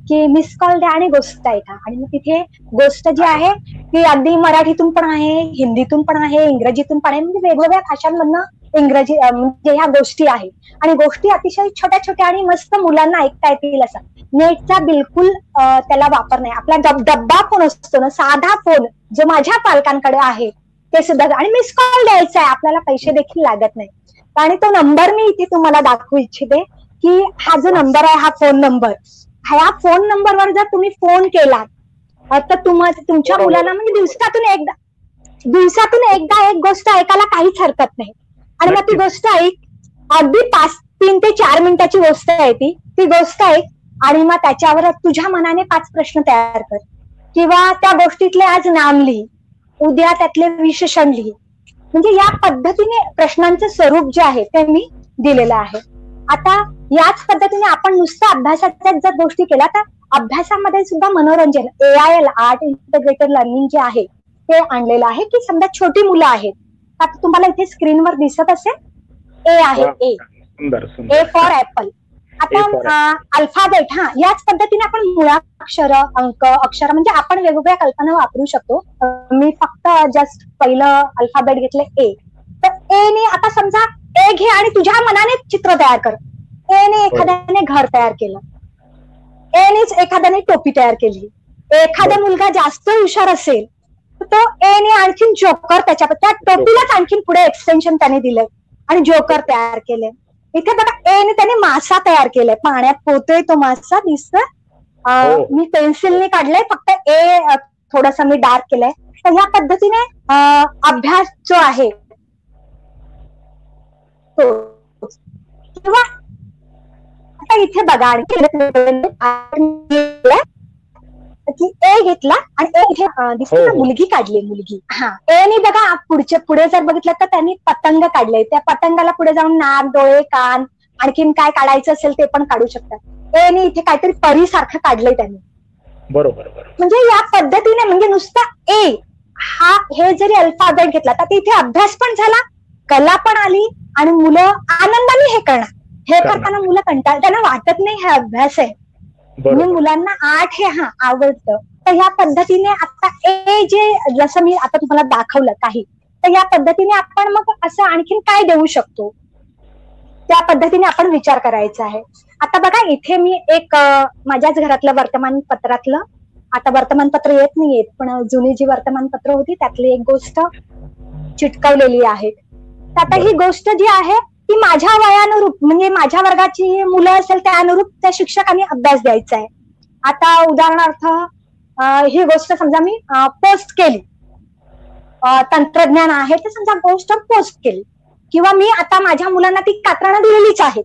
की मिस कॉल द्या आणि गोष्ट ऐका. आणि मग तिथे गोष्ट जी आहे ती अगदी मराठीतून पण आहे, हिंदीतून पण आहे, इंग्रजीतून पण आहे, म्हणजे वेगवेगळ्या भाषांमधनं इंग्रजी म्हणजे ह्या गोष्टी आहे. आणि गोष्टी अतिशय छोट्या छोट्या आणि मस्त मुलांना ऐकता येतील असं. नेटचा बिलकुल त्याला वापर नाही. आपला डब्बा फोन असतो ना, साधा फोन जो माझ्या पालकांकडे आहे ते सुद्धा, आणि मिस कॉल द्यायचा आहे, आपल्याला पैसे देखील लागत नाही. आणि तो नंबर मी इथे तुम्हाला दाखवू इच्छिते की हा जो नंबर आहे, हा फोन नंबर, ह्या फोन नंबरवर जर तुम्ही फोन केला तर तुमच्या मुलाला म्हणजे दिवसातून एकदा एक गोष्ट ऐकायला काहीच हरकत नाही. आणि मग ती गोष्ट ऐक, अगदी 3 ते 4 मिनिटाची गोष्ट आहे ती गोष्ट ऐक, आणि मग त्याच्यावर तुझ्या मनाने 5 प्रश्न तयार कर, किंवा त्या गोष्टीतले आज नाम लिही, उद्या त्यातले विशेषण लिही. म्हणजे या पद्धतीने प्रश्नांचं स्वरूप जे आहे ते मी दिलेलं आहे. आता याच पद्धतीने आपण नुसतं अभ्यासाच्या जर गोष्टी केल्या तर अभ्यासामध्ये सुद्धा मनोरंजन, AIL आर्ट इंटिग्रेटेड लर्निंग जे आहे ते आणलेलं आहे. की समजा छोटी मुलं आहेत, आता तुम्हाला इथे स्क्रीनवर दिसत असेल ए आहे, ए फॉर ऍपल. आता अल्फाबेट, याच पद्धतीने आपण मुळाक्षर, अंक, अक्षर म्हणजे आपण वेगवेगळ्या कल्पना वापरू शकतो. मी फक्त जस्ट पहिलं अल्फाबेट घेतलं ए. तर ए ने आता समजा ए घे आणि तुझ्या मनाने चित्र तयार कर. ए ने एखाद्याने घर तयार केलं, ए नेच एखाद्याने टोपी तयार केली. एखादा मुलगा जास्त हुशार असेल तर तो ए ने आणखीन जोकर, त्या टोपीलाच आणखीन पुढे एक्सटेन्शन त्याने दिलंय आणि जोकर तयार केले. इथे बघा ए ने त्याने मासा तयार केलाय, पाण्यात पोहतोय तो मासा दिसतोय. मी पेन्सिलने काढलंय, फक्त ए थोडस मी डार्क केलंय. तर ह्या पद्धतीने अभ्यास जो आहे तो, किंवा आता इथे बघा की ए घेतला आणि ए इथे दिसते ना मुलगी काढली, मुलगी. ए ने बघा पुढे जर बघितलं तर त्यांनी पतंग काढले, त्या पतंगाला पुढे जाऊन नाक, डोळे, कान, आणखीन काय काढायचं असेल ते पण काढू शकतात. ए ने इथे काहीतरी परीसारखं काढलंय त्यांनी. बरोबर. म्हणजे या पद्धतीने, म्हणजे नुसता ए हे जरी अल्फाबेट घेतला तर इथे अभ्यास पण झाला, कला पण आली, आणि मुलं आनंदाने हे करणार. हे करताना मुलं कंटाळ, त्यांना वाटत नाही हे अभ्यास आहे. म्हणजे मुलांना आर्ट हे आवडतं. तर ह्या पद्धतीने आता ए जे जसं मी आता तुम्हाला दाखवलं काही, तर या पद्धतीने आपण मग असं आणखीन काय देऊ शकतो त्या पद्धतीने आपण विचार करायचा आहे. आता बघा इथे मी एक माझ्याच घरातलं वर्तमानपत्रातलं, आता वर्तमानपत्र येत नाही येत, पण जुनी जी वर्तमानपत्र होती त्यातली एक गोष्ट चिटकवलेली आहे. तर आता ही गोष्ट जी आहे ती माझ्या वयानुरूप, म्हणजे माझ्या वर्गाची मुलं असेल त्या अनुरूप त्या शिक्षकांनी अभ्यास द्यायचा आहे. आता उदाहरणार्थ ही गोष्ट समजा मी पोस्ट केली, तंत्रज्ञान आहे तर समजा गोष्ट पोस्ट केली, किंवा मी आता माझ्या मुलांना ती कात्रणं दिलेलीच आहेत,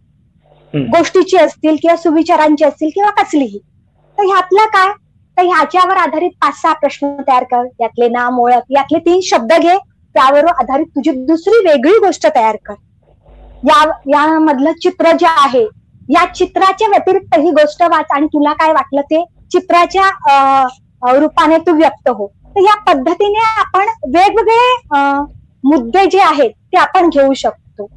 गोष्टीची असतील किंवा सुविचारांची असतील किंवा कसलीही. तर ह्यातलं काय, तर ह्याच्यावर आधारित 5-6 प्रश्न तयार कर, यातले नाम, ओळख, यातले 3 शब्द घे, त्यावर आधारित तुझी दुसरी वेगळी गोष्ट तयार कर. यामधलं चित्र जे आहे, या चित्राच्या व्यतिरिक्त ही गोष्ट वाच आणि तुला काय वाटलं ते चित्राच्या रूपाने तू व्यक्त हो. तर या पद्धतीने आपण वेगवेगळे मुद्दे जे आहेत ते आपण घेऊ शकतो.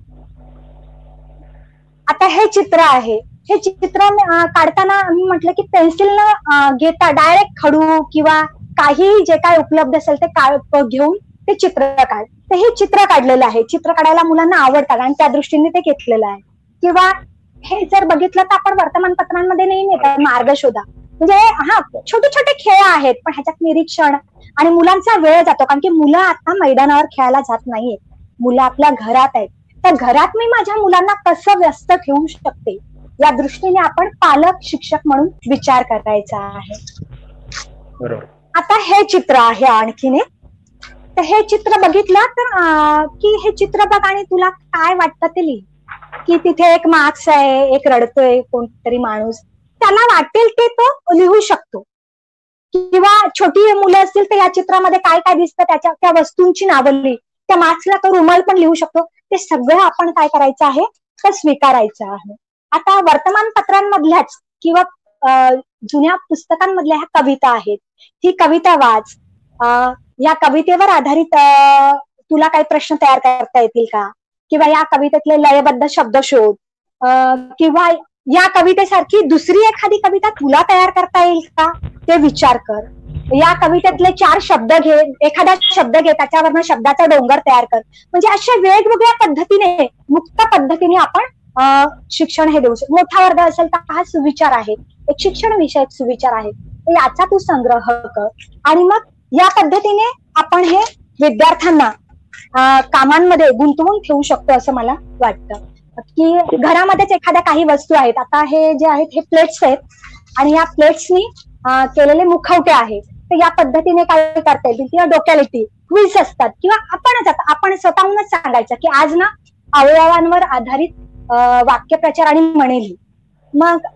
आता हे चित्र आहे, हे चित्र काढताना मी म्हटलं की पेन्सिलनं घेता डायरेक्ट खडू किंवा काही जे काय उपलब्ध असेल ते घेऊन ते चित्र काढ. तर हे चित्र काढलेलं आहे, चित्र काढायला मुलांना आवडतात आणि त्या दृष्टीने ते घेतलेलं आहे. किंवा हे जर बघितलं तर आपण वर्तमानपत्रांमध्ये नेहमी येतात मार्ग शोधा, म्हणजे छोटे छोटे खेळ आहेत, पण ह्याच्यात निरीक्षण आणि मुलांचा वेळ जातो, कारण की मुलं आता मैदानावर खेळायला जात नाहीये, मुलं आपल्या घरात आहेत. तर घरात मी माझ्या मुलांना कसं व्यस्त ठेवू शकते या दृष्टीने आपण पालक शिक्षक म्हणून विचार करायचा आहे. बरोबर. आता हे चित्र आहे आणखीन एक, तर हे चित्र बघितलं तर की हे चित्र बघ आणि तुला काय वाटतं ते लिही. की तिथे एक मार्क्स आहे, एक रडतोय कोणतरी माणूस, त्याला वाटेल ते तो लिहू शकतो. किंवा छोटी मुलं असतील तर या चित्रामध्ये काय काय दिसतं त्या वस्तूंची नावं लिही, त्या मार्क्सला तो रुमाल पण लिहू शकतो. ते सगळं आपण काय करायचं आहे तर स्वीकारायचं आहे. आता वर्तमानपत्रांमधल्याच किंवा जुन्या पुस्तकांमधल्या ह्या कविता आहेत, ही कविता वाच. या कवितेवर आधारित तुला काही प्रश्न तयार करता येतील का, किंवा या कवितेतले लयबद्ध शब्द शोध, किंवा या कवितेसारखी दुसरी एखादी कविता तुला तयार करता येईल का ते विचार कर. या कवितेतले 4 शब्द घे, एखादा शब्द घे, त्याच्यावरनं शब्दाचा डोंगर तयार कर. म्हणजे अशा वेगवेगळ्या पद्धतीने, मुक्त पद्धतीने आपण शिक्षण हे देऊ शकतो. मोठा वर्ग असेल तर हा सुविचार आहे, एक शिक्षण विषयक सुविचार आहे, तर याचा तू संग्रह कर. आणि मग या पद्धतीने आपण हे विद्यार्थ्यांना कामांमध्ये गुंतवून ठेवू शकतो असं मला वाटतं. की घरामध्येच एखाद्या काही वस्तू आहेत, आता हे जे आहेत हे प्लेट्स आहेत आणि या प्लेट्सनी केलेले मुखवटे आहेत, तर या पद्धतीने काय करता येईल किंवा डोक्यालिटी क्विज असतात किंवा आपण स्वतःहूनच सांगायचं की आज ना अवयवांवर आधारित वाक्यप्रचार आणि म्हणी लिही. मग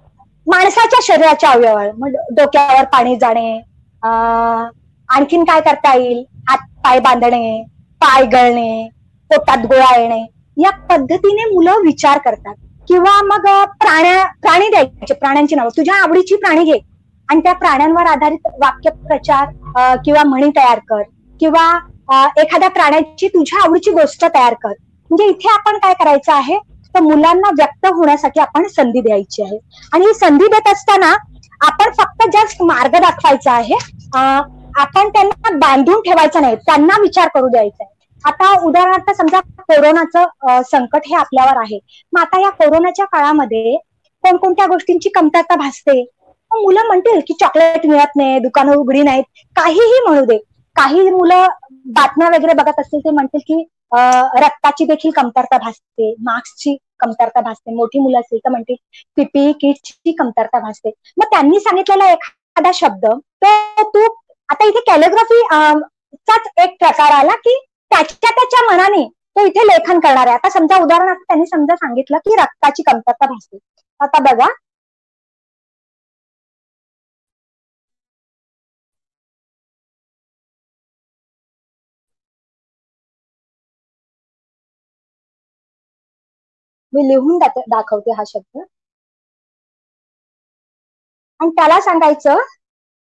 माणसाच्या शरीराच्या अवयवावर, मग डोक्यावर पाणी जाणे, आणखीन काय करता येईल, हात पाय बांधणे, पाय गळणे, पोटात गोळा येणे, या पद्धतीने मुलं विचार करतात. किंवा मग प्राणी द्यायचे, प्राण्यांची नावं, तुझ्या आवडीची प्राणी घे आणि त्या प्राण्यांवर आधारित वाक्यप्रचार किंवा म्हणी तयार कर. किंवा एखाद्या प्राण्याची तुझ्या आवडीची गोष्ट तयार कर. म्हणजे इथे आपण काय करायचं आहे, तर मुलांना व्यक्त होण्यासाठी आपण संधी द्यायची आहे. आणि ही संधी देत असताना आपण फक्त जस्ट मार्ग दाखवायचा आहे, आपण त्यांना बांधून ठेवायचं नाही, त्यांना विचार करू द्यायचा आहे. आता उदाहरणार्थ समजा कोरोनाचं संकट हे आपल्यावर आहे. मग आता या कोरोनाच्या काळामध्ये कोणकोणत्या गोष्टींची कमतरता भासते. मुलं म्हणतील की चॉकलेट मिळत नाही, दुकानं उघडी नाहीत, काहीही म्हणू दे. काही मुलं बातम्या वगैरे बघत असतील ते म्हणतील की रक्ताची देखील कमतरता भासते, मास्कची कमतरता भासते. मोठी मुलं असतील तर म्हणतील पीपीई किटची कमतरता भासते. मग त्यांनी सांगितलेला एखादा शब्द तो तू, आता इथे कॅलिग्राफी चाच एक प्रकार आला की त्याच्या मनाने तो इथे लेखन करणार आहे. आता समजा उदाहरणार्थ त्यांनी समजा सांगितलं की रक्ताची कमतरता भासते. आता बघा, मी लिहून दाखवते हा शब्द. आणि त्याला सांगायचं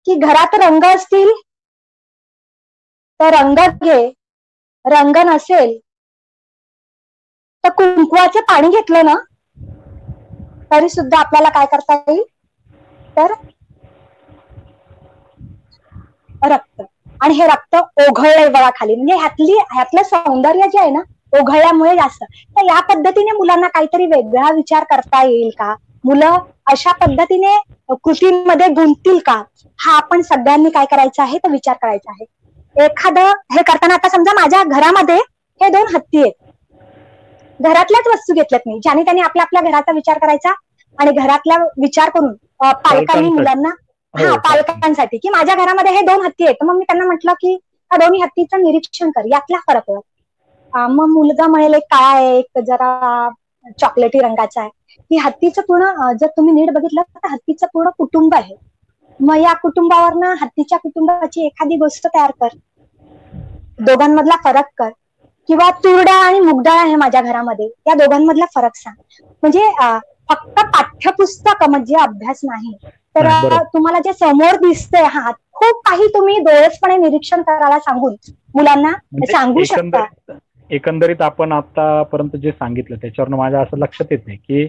की घरात रंग असतील तर रंग घे, रंग नसेल तर कुंकवाचं पाणी घेतलं ना तरी सुद्धा आपल्याला काय करता येईल, तर रक्त. आणि हे रक्त ओघळलंय बघा खाली, म्हणजे ह्यातलं सौंदर्य जे आहे ना ओघळल्यामुळे जास्त. तर या पद्धतीने मुलांना काहीतरी वेगळा विचार करता येईल का, मुलं अशा पद्धतीने कृतीमध्ये गुंततील का, हा आपण सगळ्यांनी काय करायचं आहे तर विचार करायचा आहे. एखादं हे करताना, आता समजा माझ्या घरामध्ये हे 2 हत्ती आहेत, घरातल्याच वस्तू घेतल्यात मी, ज्याने त्यांनी आपल्या घराचा विचार करायचा आणि घरातला विचार करून पालकांनी मुलांना, पालकांसाठी की माझ्या घरामध्ये हे 2 हत्ती आहेत. मग मी त्यांना म्हटलं की या दोन्ही हत्तीचं निरीक्षण कर, यातला फरक आहे. मग मुलगा म्हणेल एक काळा आहे, एक जरा चॉकलेटी रंगाचा आहे. ही हत्तीचं पूर्ण, जर तुम्ही नीट बघितलं तर हत्तीचं पूर्ण कुटुंब आहे. मग या कुटुंबावरनं हत्तीच्या कुटुंबाची एखादी गोष्ट तयार कर, दोघांमधला फरक कर. किंवा तुरडाळ आणि मुगडाळ आहे माझ्या घरामध्ये, या दोघांमधला फरक सांग. म्हणजे फक्त पाठ्यपुस्तक म्हणजे अभ्यास नाही, तर तुम्हाला जे समोर दिसतंय हा खूप काही तुम्ही डोळसपणे निरीक्षण करायला सांगून मुलांना सांगू शकता. एकंदरीत आपण आतापर्यंत जे सांगितलं त्याच्यावरून माझ्या असं लक्षात येते की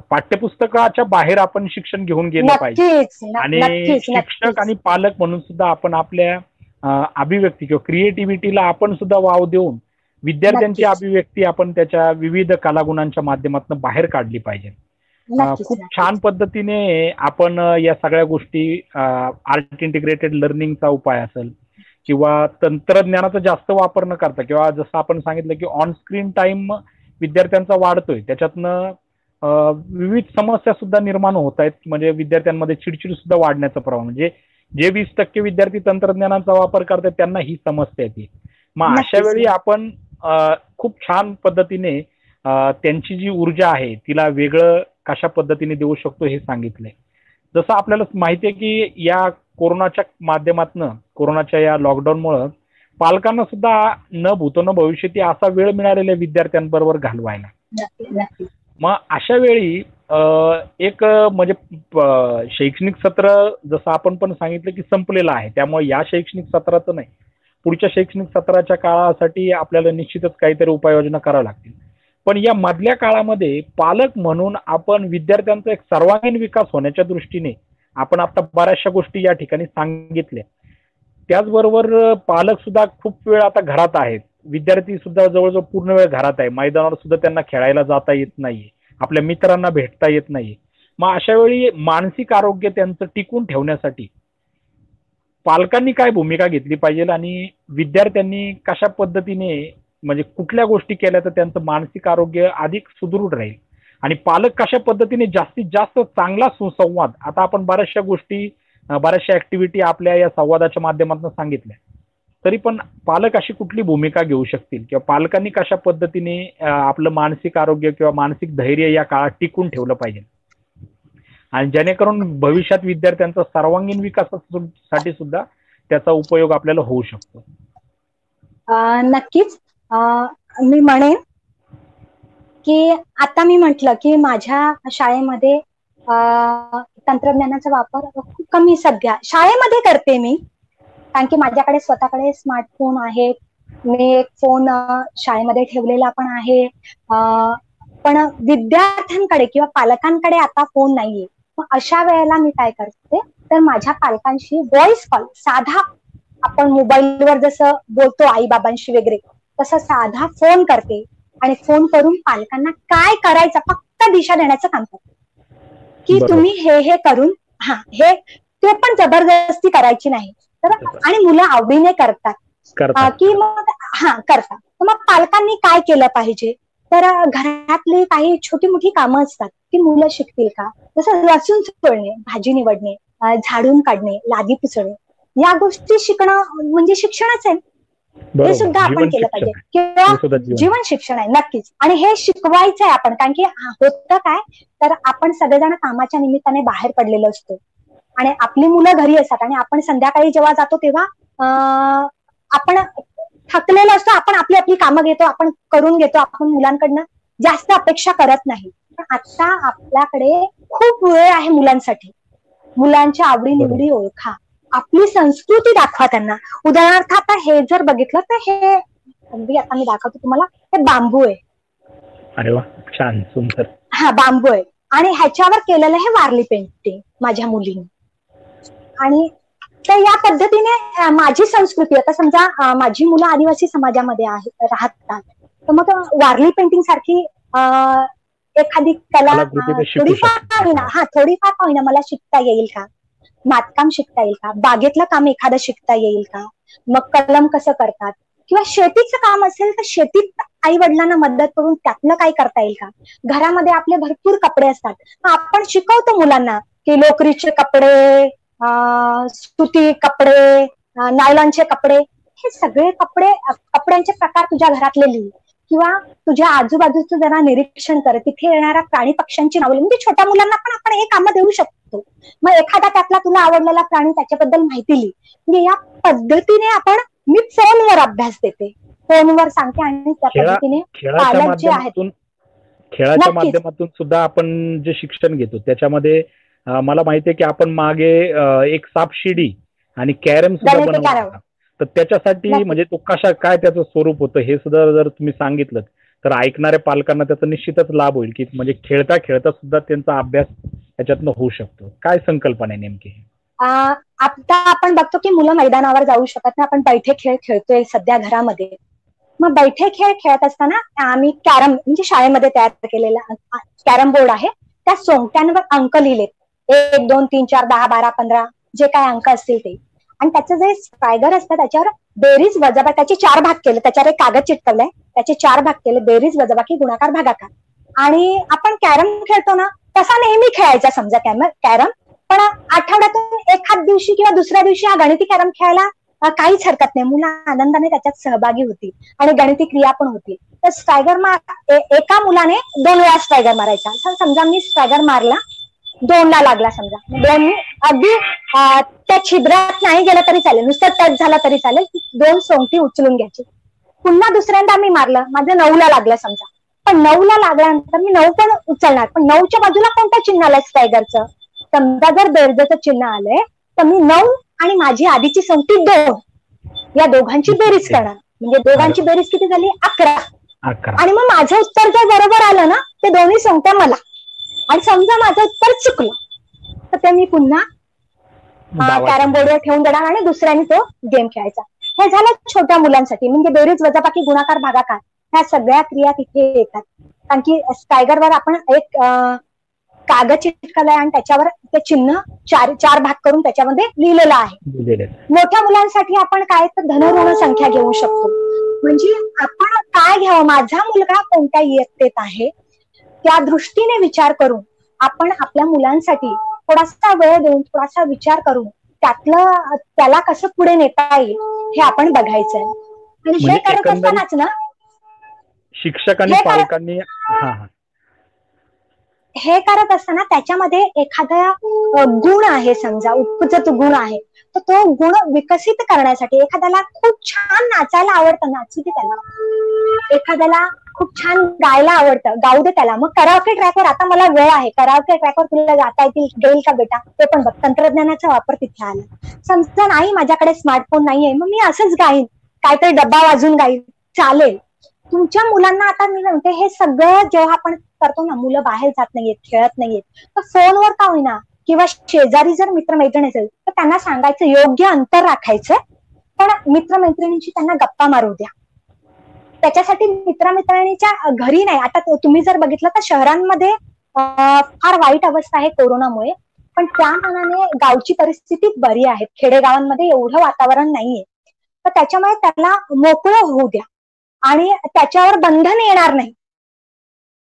पाठ्यपुस्तकाच्या बाहेर आपण शिक्षण घेऊन गेलं पाहिजे. आणि शिक्षक आणि पालक म्हणून सुद्धा आपण आपल्या अभिव्यक्ती किंवा क्रिएटिव्हिटीला आपण सुद्धा वाव देऊन विद्यार्थ्यांची अभिव्यक्ती आपण त्याच्या विविध कलागुणांच्या माध्यमातून बाहेर काढली पाहिजे. खूप छान पद्धतीने आपण या सगळ्या गोष्टी, आर्ट इंटिग्रेटेड लर्निंगचा उपाय असेल किंवा तंत्रज्ञानाचा जास्त वापर न करता, किंवा जसं आपण सांगितलं की ऑन स्क्रीन टाइम विद्यार्थ्यांचा वाढतोय, त्याच्यातनं विविध समस्या सुद्धा निर्माण होत आहेत. म्हणजे विद्यार्थ्यांमध्ये चिडचिड सुद्धा वाढण्याचं प्रमाण, म्हणजे जे 20% विद्यार्थी तंत्रज्ञानाचा वापर करतात त्यांना ही समस्या येते. मग अशा वेळी आपण खूप छान पद्धतीने त्यांची जी ऊर्जा आहे तिला वेगळं कशा पद्धतीने देऊ शकतो हे सांगितलंय. जसं आपल्याला माहिती आहे की या कोरोनाच्या माध्यमातून, कोरोनाच्या या लॉकडाऊनमुळे पालकांना सुद्धा न भूतो न भविष्यती असा वेळ मिळालेल्या विद्यार्थ्यांबरोबर घालवायला. मग अशा वेळी एक म्हणजे शैक्षणिक सत्र जसं आपण पण सांगितलं की संपलेलं आहे, त्यामुळे या शैक्षणिक सत्राचं नाही, पुढच्या शैक्षणिक सत्राच्या काळासाठी आपल्याला निश्चितच काहीतरी उपाययोजना कराव्या लागतील. पण या मधल्या काळामध्ये पालक म्हणून आपण विद्यार्थ्यांचा एक सर्वांगीण विकास होण्याच्या दृष्टीने आपण आता बऱ्याचशा गोष्टी या ठिकाणी सांगितल्या. त्याचबरोबर पालक सुद्धा खूप वेळ आता घरात आहेत, विद्यार्थी सुद्धा जवळजवळ पूर्ण वेळ घरात आहे, मैदानावर सुद्धा त्यांना खेळायला जाता येत नाहीये, आपल्या मित्रांना भेटता येत नाहीये. मग अशा वेळी मानसिक आरोग्य त्यांचं टिकून ठेवण्यासाठी पालकांनी काय भूमिका घेतली पाहिजे आणि विद्यार्थ्यांनी कशा पद्धतीने म्हणजे कुठल्या गोष्टी केल्या तर त्यांचं मानसिक आरोग्य अधिक सुदृढ राहील आणि पालक कशा पद्धतीने जास्तीत जास्त चांगला सुसंवाद, आता आपण बऱ्याचशा गोष्टी बऱ्याचशा ऍक्टिव्हिटी आपल्या या संवादाच्या माध्यमातून सांगितल्या, तरी पण पालक अशी कुठली भूमिका घेऊ शकतील किंवा पालकांनी कशा पद्धतीने आपलं मानसिक आरोग्य किंवा मानसिक धैर्य या काळात टिकून ठेवलं पाहिजे आणि जेणेकरून भविष्यात विद्यार्थ्यांचा सर्वांगीण विकासासाठी सुद्धा त्याचा उपयोग आपल्याला होऊ शकतो. नक्कीच मी म्हणेन की आता मी म्हटलं की माझ्या शाळेमध्ये तंत्रज्ञानाचा वापर खूप कमी सध्या शाळेमध्ये करते मी, कारण की माझ्याकडे स्वतःकडे स्मार्टफोन आहे, मी एक फोन शाळेमध्ये ठेवलेला पण आहे, पण विद्यार्थ्यांकडे किंवा पालकांकडे आता फोन नाहीये. मग अशा वेळेला मी काय करते तर माझ्या पालकांशी व्हॉइस कॉल, साधा आपण मोबाईलवर जसं बोलतो आई बाबांशी वगैरे तसं साधा फोन करते आणि फोन करून पालकांना काय करायचं फक्त दिशा देण्याचं काम करते की तुम्ही हे करून हे ते पण जबरदस्ती करायची नाही तर, आणि मुलं आवडीने करतात की मग करतात. तर मग पालकांनी काय केलं पाहिजे तर घरातली काही छोटी मोठी कामं असतात की मुलं शिकतील का, जसं लसूण सोलणे, भाजी निवडणे, झाडून काढणे, लादी पुसणे, या गोष्टी शिकणं म्हणजे शिक्षणच आहे, हे सुद्धा आपण केलं पाहिजे किंवा जीवन शिक्षण आहे नक्कीच. आणि हे शिकवायचं आहे आपण, कारण की होतं काय तर आपण सगळेजण कामाच्या निमित्ताने बाहेर पडलेलो असतो आणि आपली मुलं घरी असतात आणि आपण संध्याकाळी जेव्हा जातो तेव्हा आपण थकलेलो असतो, आपण आपली आपली कामं घेतो, आपण करून घेतो, आपण मुलांकडनं जास्त अपेक्षा करत नाही. पण आता आपल्याकडे खूप वेळ आहे मुलांसाठी, मुलांच्या आवडी निवडी ओळखा, आपली संस्कृती दाखवा त्यांना. उदाहरणार्थ आता हे जर बघितलं तर हे अगदी आता मी दाखवतो तुम्हाला, हे बांबू आहे. अरे वा, छान, सुंदर. बांबू आहे आणि ह्याच्यावर केलेलं हे वारली पेंटिंग माझ्या मुलीने. आणि तर या पद्धतीने माझी संस्कृती, आता समजा माझी मुलं आदिवासी समाजामध्ये राहतात तर मग वारली पेंटिंग सारखी एखादी कला थोडीफार होईना मला शिकता येईल का, मातकाम शिकता येईल का, बागेतलं काम एखादं शिकता येईल का, मग कलम कसं करतात किंवा शेतीचं काम असेल तर शेतीत आई वडिलांना मदत करून त्यातलं काय करता येईल का. घरामध्ये आपले भरपूर कपडे असतात, आपण शिकवतो मुलांना की लोकरीचे कपडे, सुती कपडे, नायलॉनचे कपडे, हे सगळे कपड्यांचे प्रकार तुझ्या घरातले लिही किंवा तुझ्या आजूबाजूचं जरा निरीक्षण कर, तिथे येणाऱ्या प्राणी पक्ष्यांची नावं, म्हणजे छोट्या मुलांना पण आपण हे कामं देऊ शकतो. मग एखादा त्यातला तुला आवडलेला प्राणी त्याच्याबद्दल माहिती लिही. म्हणजे या पद्धतीने मी फोनवर अभ्यास देते, फोनवर सांगते आणि त्या पद्धतीने पालक जे आहेत खेळाच्या माध्यमातून सुद्धा आपण जे शिक्षण घेतो त्याच्यामध्ये मला माहितीये की आपण मागे एक सापशिडी आणि कॅरम सुद्धा बनवला, तर त्याच्यासाठी म्हणजे तो काय त्याचं स्वरूप होतं हे सुद्धा जर तुम्ही सांगितलं तर ऐकणाऱ्या पालकांना त्याचा निश्चितच लाभ होईल की म्हणजे खेळता खेळता सुद्धा त्यांचा अभ्यास त्याच्यातनं होऊ शकतो. काय संकल्पना आहे नेमकी? आता आपण बघतो की मुलं मैदानावर जाऊ शकत नाही, आपण बैठे खेळ खेळतोय सध्या घरामध्ये. मग बैठे खेळ खेळत असताना आम्ही कॅरम म्हणजे शाळेमध्ये तयार केलेला कॅरम बोर्ड आहे, त्या सोंगट्यांवर अंक लिहिलेत, 1, 2, 3, 4, 10, 12, 15 जे काय अंक असतील ते, आणि त्याचं जे स्ट्रायगर असतं त्याच्यावर बेरीज वजाबाकी, त्याचे 4 भाग केले, त्याच्यावर एक कागद चिटकवलाय, त्याचे 4 भाग केले, बेरीज वजाबाकी गुणाकार भागाकार. आणि आपण कॅरम खेळतो ना तसा नेहमी खेळायचा समजा कॅरम, पण आठवड्यातून एखाद दिवशी किंवा दुसऱ्या दिवशी हा गणिती कॅरम खेळायला काहीच हरकत नाही, मुलं आनंदाने त्याच्यात सहभागी होती आणि गणिती क्रिया पण होती. तर स्ट्रायगर एका मुलाने 2 वेळा स्ट्रायगर मारायचा. समजा मी स्ट्रायगर मारला, 2 ला लागला समजा, 2 अगदी त्या छिद्रात नाही गेलं तरी चालेल, नुसतं टच झालं तरी चालेल, 2 सोंगटी उचलून घ्यायची. पुन्हा दुसऱ्यांदा मी मारलं, माझं 9 ला लागलं समजा, पण 9 ला लागल्यानंतर मी 9 पण उचलणार, पण 9च्या बाजूला कोणतं चिन्ह आलंय स्ट्रायगरचं, समजा जर बेरजेचं चिन्ह आलंय तर मी 9 आणि माझी आधीची संगती 2 या दोघांची बेरीज करणार, म्हणजे दोघांची बेरीज किती झाली 11. 11. आणि मग माझं उत्तर जर बरोबर आलं ना, ते दोन्ही सांगत्या मला, आणि समजा माझं उत्तर चुकलं तर ते मी पुन्हा कॅरम बोर्डवर ठेवून देणार आणि दुसऱ्याने तो गेम खेळायचा. हे झालं छोट्या मुलांसाठी, म्हणजे बेरीज वजाबाकी गुणाकार भागाकार ह्या सगळ्या क्रिया तिथे येतात. कारण की स्टायगरवर आपण एक कागद चिटकलाय आणि त्याच्यावर ते चिन्ह चार भाग करून त्याच्यामध्ये लिहिलेलं आहे. मोठ्या मुलांसाठी आपण काय तर धन ऋण संख्या घेऊ शकतो. म्हणजे आपण काय घ्यावं, माझा मुलगा कोणत्या इयत्तेत आहे त्या दृष्टीने विचार करून आपण आपल्या मुलांसाठी थोडासा वेळ देऊन थोडासा विचार करून त्याला कसं पुढे नेता येईल हे आपण बघायचंय. आणि हे करत असतानाच ना शिक्षकांनी पालकांनी हे करत असताना त्याच्यामध्ये एखादा गुण आहे, समजा उपजत गुण आहे, तर तो गुण विकसित करण्यासाठी एखाद्याला खूप छान नाचायला आवडतं, नाचू दे त्याला. एखाद्याला खूप छान गायला आवडतं, गाऊ दे त्याला. मग कराओके ट्रॅकवर आता मला वेळ आहे, कराओके ट्रॅकवर तुला जाता येईल का बेटा, ते पण बघ. तंत्रज्ञानाचा वापर तिथे आला. समजा नाही माझ्याकडे स्मार्टफोन नाहीये, मग मी असंच गाईन, काहीतरी डब्बा वाजून गाईन, चालेल. तुमच्या मुलांना आता मी म्हणते हे सगळं जेव्हा आपण करतो ना, मुलं बाहेर जात नाहीयेत, खेळत नाहीयेत, तर फोनवर का होईना किंवा शेजारी जर मित्रमैत्रिणी असेल तर त्यांना सांगायचं योग्य अंतर राखायचं, पण मित्रमैत्रिणींची त्यांना गप्पा मारू द्या. त्याच्यासाठी मित्रमैत्रिणीच्या घरी नाही. आता तुम्ही जर बघितलं तर शहरांमध्ये फार वाईट अवस्था आहे कोरोनामुळे, पण त्या मानाने गावची परिस्थिती बरी आहे. खेडेगावांमध्ये एवढं वातावरण नाहीये, तर त्याच्यामुळे त्याला मोकळं होऊ द्या आणि त्याच्यावर बंधन येणार नाही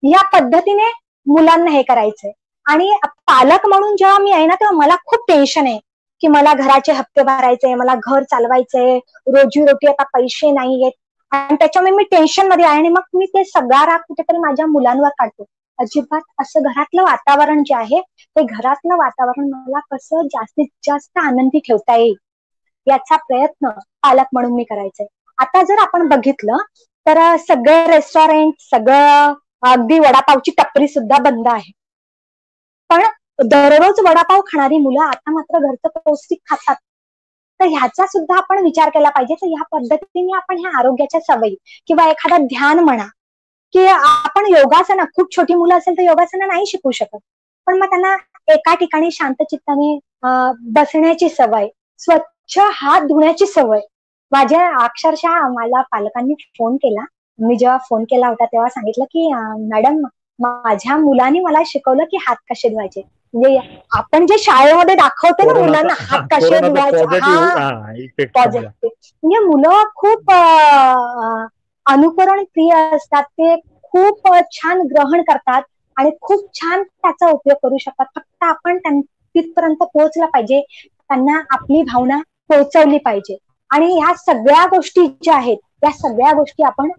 या पद्धतीने मुलांना हे करायचंय. आणि पालक म्हणून जेव्हा मी आहे ना, तेव्हा मला खूप टेन्शन आहे की मला घराचे हप्ते भरायचे, मला घर चालवायचंय, रोजीरोटी आता पैसे नाहीयेत, आणि त्याच्यामुळे मी टेन्शन मध्ये आहे. आणि मग मी ते सगळा राग कुठेतरी माझ्या मुलांवर काढतो. अजिबात असं घरातलं वातावरण जे आहे ते घरातलं वातावरण मला कसं जास्तीत जास्त आनंदी ठेवता येईल याचा प्रयत्न पालक म्हणून मी करायचंय. आता जर आपण बघितलं तर सगळे रेस्टॉरंट, सगळं अगदी वडापावची टपरी सुद्धा बंद आहे, पण दररोज वडापाव खाणारी मुलं आता मात्र घरचं पौष्टिक खातात. तर ह्याचा सुद्धा आपण विचार केला पाहिजे. तर ह्या पद्धतीने आपण ह्या आरोग्याच्या सवयी किंवा एखादा ध्यान म्हणा, की आपण योगासनं, खूप छोटी मुलं असेल तर योगासनं नाही शिकू शकत, पण मग त्यांना एका ठिकाणी शांत चित्ताने बसण्याची सवय, स्वच्छ हात धुण्याची सवय. माझ्या अक्षरशः मला पालकांनी फोन केला, मी जेव्हा फोन केला होता तेव्हा सांगितलं की मॅडम माझ्या मुलांनी मला शिकवलं की हात कसे धुवायचे. म्हणजे आपण जे शाळेमध्ये दाखवतो ना मुलांना हात कसे धुवायचे, म्हणजे मुलं खूप अनुकरण प्रिय असतात, ते खूप छान ग्रहण करतात आणि खूप छान त्याचा उपयोग करू शकतात. फक्त आपण तिथपर्यंत पोहोचला पाहिजे, त्यांना आपली भावना पोहोचवली पाहिजे. आणि ह्या सगळ्या गोष्टी ज्या आहेत या सगळ्या गोष्टी आपण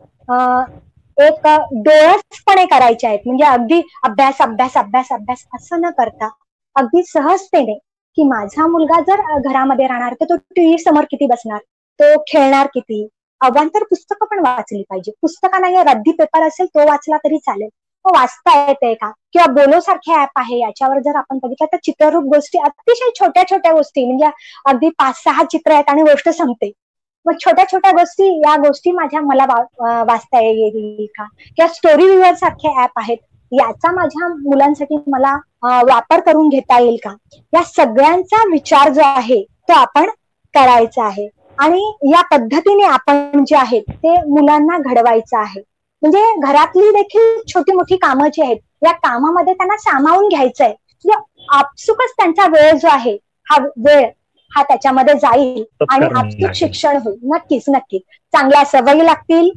एक डोळसपणे करायच्या आहेत. म्हणजे अगदी अभ्यास अभ्यास अभ्यास अभ्यास असं न करता अगदी सहजतेने की माझा मुलगा जर घरामध्ये राहणार तर तो टीव्ही समोर किती बसणार, तो खेळणार किती, अवांतर पुस्तकं पण वाचली पाहिजे. पुस्तकं नाही, रद्दी पेपर असेल तो वाचला तरी चालेल, तो वाचता येते का, किंवा बोलो सारखे ऍप आहे याच्यावर जर आपण बघितलं तर चित्ररूप गोष्टी, अतिशय छोट्या छोट्या गोष्टी, म्हणजे अगदी 5-6 चित्र आहेत आणि गोष्ट संपते. मग छोट्या छोट्या गोष्टी, या गोष्टी मला वाचता येईल का, किंवा स्टोरी व्ह्यूअर सारखे ऍप आहेत, याचा माझ्या मुलांसाठी मला वापर करून घेता येईल का, या सगळ्यांचा विचार जो आहे तो आपण करायचा आहे. आणि या पद्धतीने आपण जे आहेत ते मुलांना घडवायचं आहे. म्हणजे घरातली देखील छोटी मोठी कामं जी आहेत या कामामध्ये त्यांना सामावून घ्यायचंय. म्हणजे आपसुकच त्यांचा वेळ जो आहे हा त्याच्यामध्ये जाईल आणि आपसुक शिक्षण होईल. नक्कीच नक्कीच चांगल्या सवयी लागतील,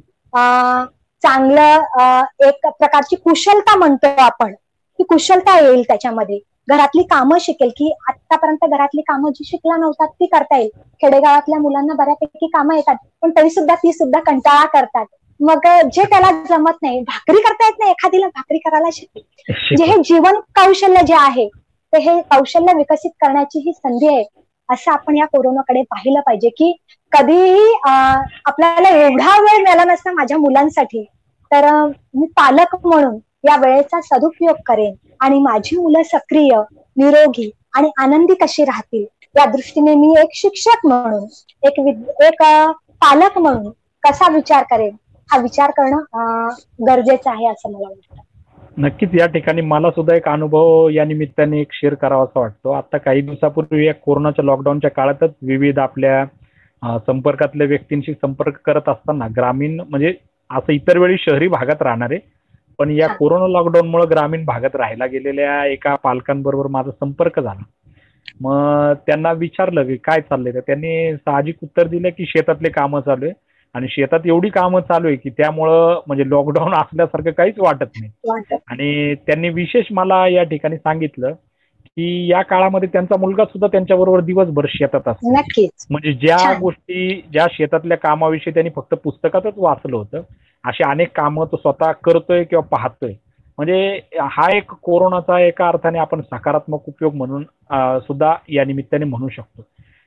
चांगलं एक प्रकारची कुशलता म्हणतो आपण, ती कुशलता येईल त्याच्यामध्ये. घरातली कामं शिकेल, की आतापर्यंत घरातली कामं जी शिकला नव्हतात ती करता येईल. खेडेगावातल्या मुलांना बऱ्यापैकी कामं येतात, पण तरी सुद्धा ती सुद्धा कंटाळा करतात. मग जे त्याला जमत नाही, भाकरी करता येत नाही एखादीला, भाकरी करायला शिकेल. म्हणजे हे जीवन कौशल्य जे आहे ते हे कौशल्य विकसित करण्याची ही संधी आहे, असं आपण या कोरोनाकडे पाहिलं पाहिजे. की कधीही आपल्याला एवढा वेळ मिळाला नसता माझ्या मुलांसाठी, तर मी पालक म्हणून या वेळेचा सदुपयोग करेन आणि माझी मुलं सक्रिय, निरोगी आणि आनंदी कशी राहतील या दृष्टीने मी एक शिक्षक म्हणून, एक पालक म्हणून कसा विचार करेन हा विचार करणं गरजेचं आहे असं मला वाटतं. नक्कीच या ठिकाणी मला सुद्धा एक अनुभव या निमित्ताने एक शेअर करावा असा वाटतो. आता काही दिवसापूर्वी या कोरोनाच्या लॉकडाऊनच्या काळातच विविध आपल्या संपर्कातल्या व्यक्तींशी संपर्क करत असताना ग्रामीण म्हणजे असं इतर वेळी शहरी भागात राहणारे पण या हा. कोरोना लॉकडाऊनमुळे ग्रामीण भागात राहायला गेलेल्या एका पालकांबरोबर माझा संपर्क झाला. मग त्यांना विचारलं की काय चाललंय, तर त्यांनी साहजिक उत्तर दिलं की शेतातले कामं चालू आहे आणि शेतात एवढी कामं चालू आहे की त्यामुळं म्हणजे लॉकडाऊन असल्यासारखं काहीच वाटत नाही. वाटत. आणि त्यांनी विशेष मला या ठिकाणी सांगितलं की या काळामध्ये त्यांचा मुलगा सुद्धा त्यांच्याबरोबर दिवसभर शेतात असतो. नक्कीच. म्हणजे ज्या छान. गोष्टी ज्या शेतातल्या कामाविषयी त्यांनी फक्त पुस्तकातच वाचलं होतं अशी अनेक कामं तो स्वतः करतोय किंवा पाहतोय. म्हणजे हा एक कोरोनाचा एका अर्थाने आपण सकारात्मक उपयोग म्हणून सुद्धा या निमित्ताने म्हणू शकतो.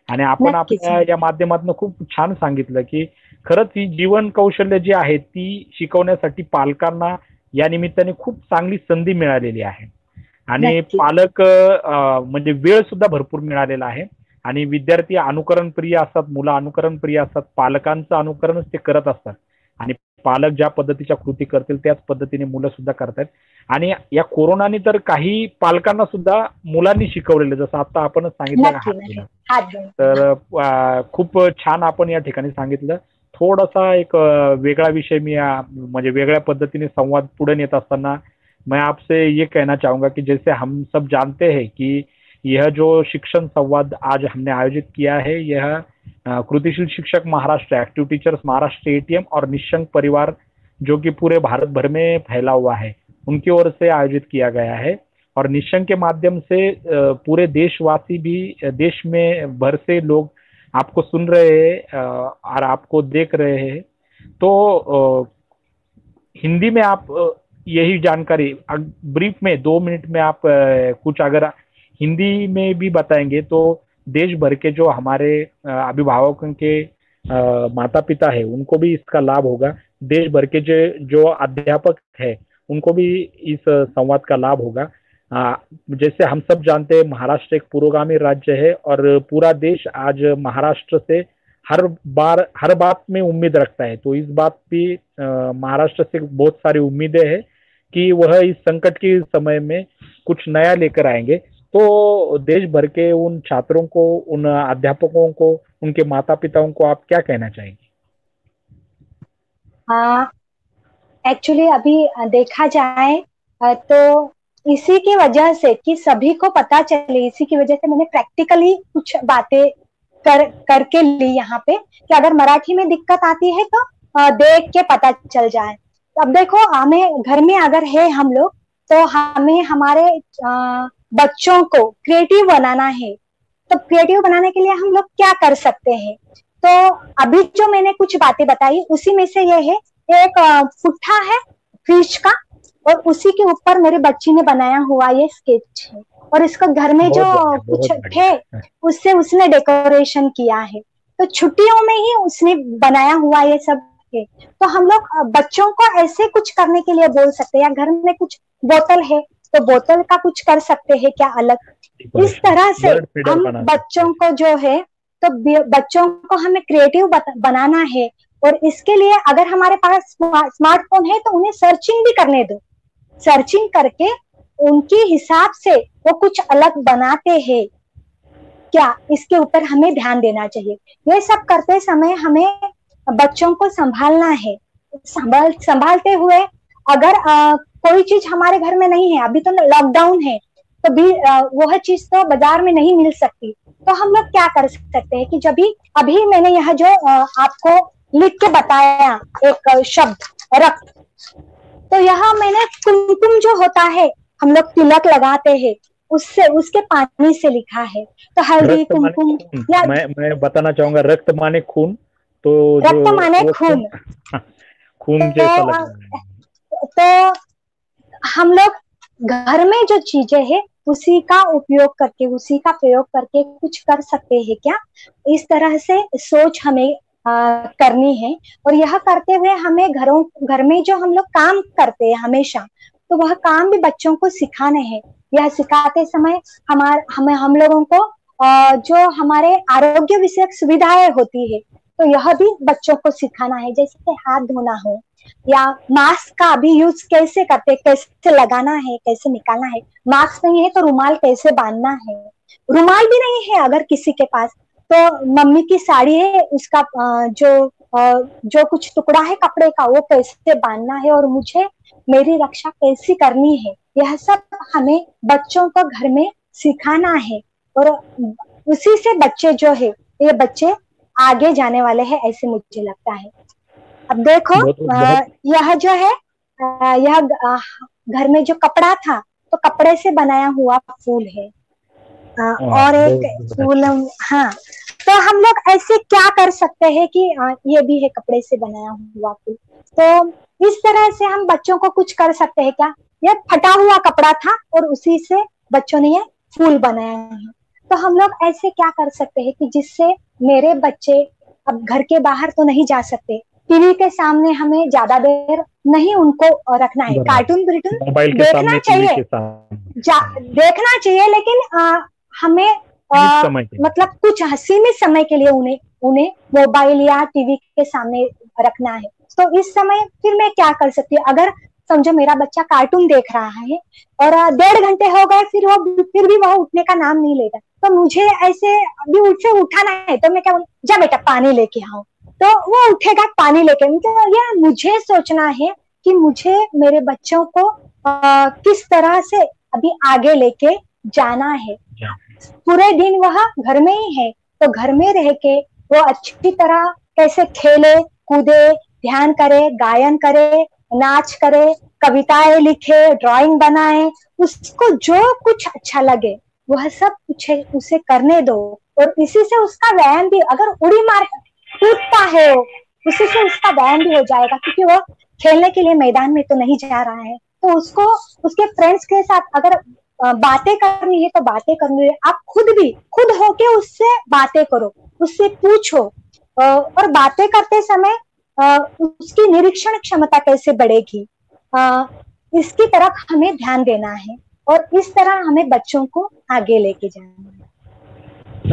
आणि आपण नक्कीच. आपल्या या माध्यमातून खूप छान सांगितलं की खरंच ही जीवन कौशल्य जी आहेत ती शिकवण्यासाठी पालकांना या निमित्ताने खूप चांगली संधी मिळालेली आहे. आणि नक्की. पालक म्हणजे वेळ सुद्धा भरपूर मिळालेला आहे. आणि विद्यार्थी अनुकरण प्रिय असतात, मुलं अनुकरण प्रिय असतात, पालकांचं अनुकरणच ते करत असतात. आणि पालक ज्या पद्धतीच्या कृती करतील त्याच पद्धतीने मुलं सुद्धा करतात. आणि या कोरोनाने तर काही पालकांना सुद्धा मुलांनी शिकवलेलं, जसं आता आपणच सांगितलं नक्की. हात नक्की. धुणं. हात धुणं. तर खूप छान आपण या ठिकाणी सांगितलं. थोडासा एक वेगळा विषय मी म्हणजे वेगळ्या पद्धतीने संवाद पुढे नेत असताना मैं आपसे ये कहना चाहूंगा कि जैसे हम सब जानते हैं कि यह जो शिक्षण संवाद आज हमने आयोजित किया है यह कृतिशील शिक्षक Maharashtra, active teachers Maharashtra ATM और निशंक परिवार जो कि पूरे भारत भर में फैला हुआ है उनकी ओर से आयोजित किया गया है। और निशंक के माध्यम से पूरे देशवासी भी देश में भर से लोग आपको सुन रहे हैं और आपको देख रहे हैं। तो हिंदी में आप यही जानकारी ब्रीफ में 2 मिनट में आप कुछ अगर हिंदी में भी बताएंगे तो देश भर के जो हमारे अभिभावकों के माता पिता है उनको भी इसका लाभ होगा। देश भर के जो अध्यापक है उनको भी इस संवाद का लाभ होगा। जैसे हम सब जानते हैं महाराष्ट्र एक पुरोगामी राज्य है और पूरा देश आज महाराष्ट्र से हर बात में उम्मीद रखता है। तो इस बात भी महाराष्ट्र से बहुत सारी उम्मीदें हैं कि वह इस संकट के समय में कुछ नया लेकर आएंगे। तो देश भर के उन छात्रों को, उन अध्यापकों को, उनके माता पिताओं को आप क्या कहना चाहेंगे? एक्चुअली अभी देखा जाए तो इसी की वजह से कि सभी को पता चले, इसी की वजह से मैंने प्रैक्टिकली कुछ बातें करके ली यहाँ पे कि अगर मराठी में दिक्कत आती है तो देख के पता चल जाए। अब देखो हमें घर में अगर है हम लोग तो हमें हमारे बच्चों को क्रिएटिव बनाना है। तो क्रिएटिव बनाने के लिए हम लोग क्या कर सकते हैं? तो अभी जो मैंने कुछ बातें बताई उसी में से ये है, एक पुट्ठा है फिश का और उसी के ऊपर मेरे बच्ची ने बनाया हुआ ये स्केच है और इसको घर में जो कुछ थे उससे उसने डेकोरेशन किया है। तो छुट्टियों में ही उसने बनाया हुआ ये सब है। तो हम लोग बच्चों को ऐसे कुछ करने के लिए बोल सकते हैं, या घर में कुछ बोतल है तो बोतल का कुछ कर सकते हैं क्या अलग। इस तरह से हम बच्चों को जो है तो बच्चों को हमें क्रिएटिव बनाना है। और इसके लिए अगर हमारे पास स्मार्टफोन है तो उन्हें सर्चिंग भी करने दो। सर्चिंग करके उनके हिसाब से वो कुछ अलग बनाते हैं क्या, इसके ऊपर हमें ध्यान देना चाहिए। ये सब करते समय हमें बच्चों को संभालना है। संभालते हुए अगर कोई चीज हमारे घर में नहीं है, अभी तो लॉकडाउन है तो भी वह चीज तो बाजार में नहीं मिल सकती, तो हम लोग क्या कर सकते हैं कि जब भी अभी मैंने यह जो आपको लिख के बताया एक शब्द रक्त, तो यहाँ मैंने कुमकुम जो होता है हम लोग तिलक लगाते हैं उससे उसके पानी से लिखा है। तो हल्दी कुमकुम या मैं बताना चाहूंगा रक्त माने खून, तो रक्त माने खून खून जैसा लग रहा है। तो हम लोग घर में जो चीजें हैं उसी का उपयोग करके, उसी का प्रयोग करके कुछ कर सकते हैं क्या, इस तरह से सोच हमें करनी है। और यह करते हुए हमें घर में जो हम लोग काम करते हैं हमेशा, तो वह काम भी बच्चों को सिखाने हैं। यह सिखाते समय हम लोगों को जो हमारे आरोग्य विषयक सुविधाएं होती है तो यह भी बच्चों को सिखाना है, जैसे हाथ धोना हो, या मास्क का अभी यूज कैसे करते, कैसे लगाना है, कैसे निकालना है, मास्क नहीं है तो रुमाल कैसे बांधना है, रुमाल भी नहीं है अगर किसी के पास तो मम्मी की साड़ी है उसका जो कुछ टुकड़ा है कपड़े का वो कैसे बांधना है और मुझे मेरी रक्षा कैसी करनी है, यह सब हमें बच्चों को घर में सिखाना है। और उसी से बच्चे जो है ये बच्चे आगे जाने वाले हैं ऐसे मुझे लगता है। अब देखो यह जो है यह घर में जो कपड़ा था तो कपड़े से बनाया हुआ फूल है और एक फूल। हाँ, तो हम लोग ऐसे क्या कर सकते हैं कि ये भी है कपड़े से बनाया हुआ फूल, तो इस तरह से हम बच्चों को कुछ कर सकते हैं क्या। यह फटा हुआ कपड़ा था और उसी से बच्चों ने ये फूल बनाया है, तो हम लोग ऐसे क्या कर सकते हैं कि जिससे मेरे बच्चे अब घर के बाहर तो नहीं जा सकते, टीवी के सामने हमें ज्यादा देर नहीं उनको रखना है, कार्टून देखना चाहिए, देखना चाहिए, लेकिन हमें मतलब कुछ सीमित समय के लिए उन्हें मोबाइल या टीवी के सामने रखना है। तो इस समय फिर मैं क्या कर सकती हूँ, अगर समझो मेरा बच्चा कार्टून देख रहा है और 1.5 घंटे हो गए फिर भी वह उठने का नाम नहीं लेता, तो मुझे ऐसे अभी उससे उठाना है तो मैं क्या बोलूं, जा बेटा पानी लेके आओ, तो वो उठेगा पानी लेके। मतलब यह मुझे सोचना है कि मुझे मेरे बच्चों को किस तरह से अभी आगे लेके जाना है। पूरे दिन वह घर में ही है तो घर में रह के वो अच्छी तरह कैसे खेले कूदे, ध्यान करे, गायन करे, नाच करे, कविताएं लिखे, ड्राइंग बनाए, उसको जो कुछ अच्छा लगे वह सब कुछ उसे करने दो। और इसी से उसका व्यायाम भी, अगर उड़ी मार कूदता है उसी से उसका व्यायाम भी हो जाएगा, क्योंकि वो खेलने के लिए मैदान में तो नहीं जा रहा है, तो उसको उसके फ्रेंड्स के साथ अगर बातें करनी है तो बातें करनी है, आप खुद होके उससे बातें करो, उससे पूछो और बातें करते समय उसकी निरीक्षण क्षमता कैसे बढ़ेगी, इसकी तरफ हमें ध्यान देना है और इस तरह हमें बच्चों को आगे लेके जाना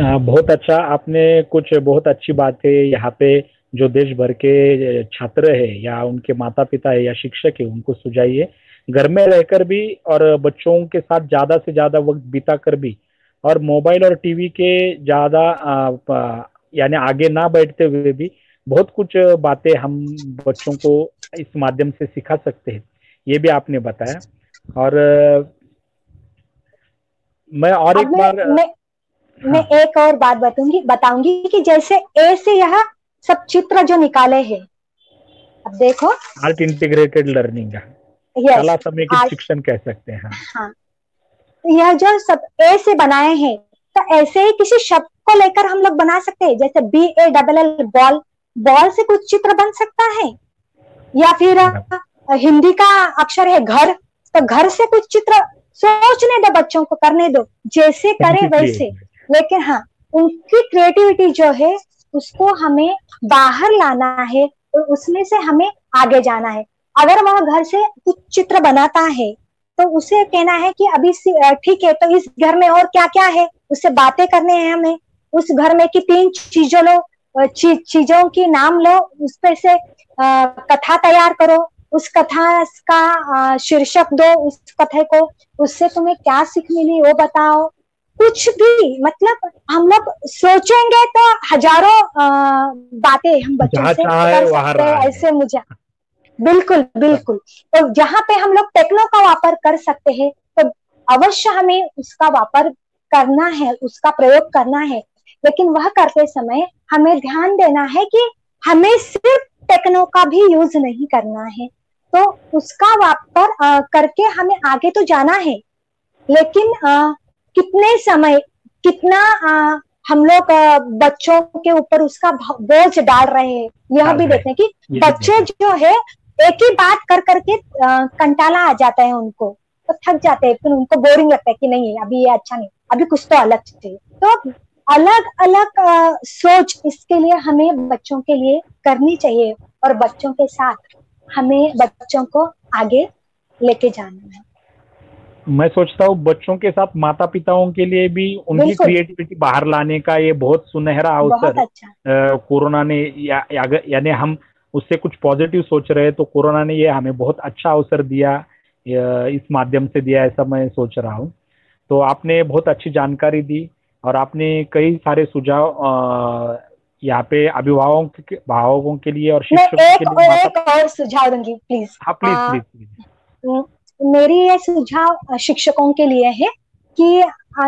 है। बहुत अच्छा, आपने कुछ बहुत अच्छी बातें यहाँ पे जो देश भर के छात्र है या उनके माता पिता है या शिक्षक है उनको सुझाइए, घर में रहकर भी और बच्चों के साथ ज्यादा से ज्यादा वक्त बिता कर भी और मोबाइल और टीवी के ज्यादा यानी आगे ना बैठते हुए भी बहुत कुछ बातें हम बच्चों को इस माध्यम से सिखा सकते हैं, ये भी आपने बताया। और मैं और एक बार मैं एक और बात बताऊंगी कि जैसे ए से यह सब चित्र जो निकाले हैं, अब देखो आर्ट इंटीग्रेटेड लर्निंग, कला समेकित शिक्षण कह सकते हैं। हाँ, यह जो सब ए से बनाए हैं तो ऐसे ही किसी शब्द को लेकर हम लोग बना सकते हैं, जैसे BALL बॉल से कुछ चित्र बन सकता है, या फिर हिंदी का अक्षर है घर, तो घर से कुछ चित्र सोचने दो, बच्चों को करने दो, जैसे करे वैसे, लेकिन हाँ उनकी क्रिएटिविटी जो है उसको हमें बाहर लाना है और उसमें से हमें आगे जाना है। अगर वह घर से कुछ चित्र बनाता है तो उसे कहना है कि अभी ठीक है, तो इस घर में और क्या क्या है, उससे बातें करने हैं हमें, उस घर में की 3 चीजों की नाम लो, उस पे से कथा तैयार करो, उस कथा का शीर्षक दो उस कथे को, उससे तुम्हें क्या सीख मिली वो बताओ, कुछ भी, मतलब हम लोग सोचेंगे तो हजारों बातें हम बच्चों से कर सकते हैं। ऐसे मुझे बिल्कुल तो जहाँ पे हम लोग टेक्नो का वापर कर सकते हैं तो अवश्य हमें उसका वापर करना है, उसका प्रयोग करना है, लेकिन वह करते समय हमें ध्यान देना है कि हमें सिर्फ टेक्नो का भी यूज नहीं करना है, तो उसका वापर करके हमें आगे तो जाना है, लेकिन कितने समय कितना हम लोग बच्चों के ऊपर उसका बोझ डाल रहे हैं, यह भी देखने की। बच्चे जो है एक ही बात कर करके कंटाला आ जाता है उनको, तो थक जाते हैं, फिर उनको बोरिंग लगता है कि नहीं अभी ये अच्छा नहीं, अभी कुछ तो अलग चाहिए। तो अलग अलग सोच इसके लिए हमें बच्चों के लिए करनी चाहिए और बच्चों के साथ हमें बच्चों को आगे लेके जाना है। मैं सोचता हूँ बच्चों के साथ माता पिताओं के लिए भी उनकी क्रिएटिविटी बाहर लाने का ये बहुत सुनहरा अवसर कोरोना ने यानी हम उससे कुछ पॉजिटिव सोच रहे हैं, तो कोरोना ने ये हमें बहुत अच्छा अवसर दिया, इस माध्यम से दिया, ऐसा मैं सोच रहा हूँ। तो आपने बहुत अच्छी जानकारी दी और आपने कई सारे सुझाव यहाँ पे अभिभावकों के लिए और मैं शिक्षकों के एक लिए, माता। एक और सुझाव दूंगी प्लीज। हाँ, प्लीज प्लीज प्लीज। मेरी ये सुझाव शिक्षकों के लिए है कि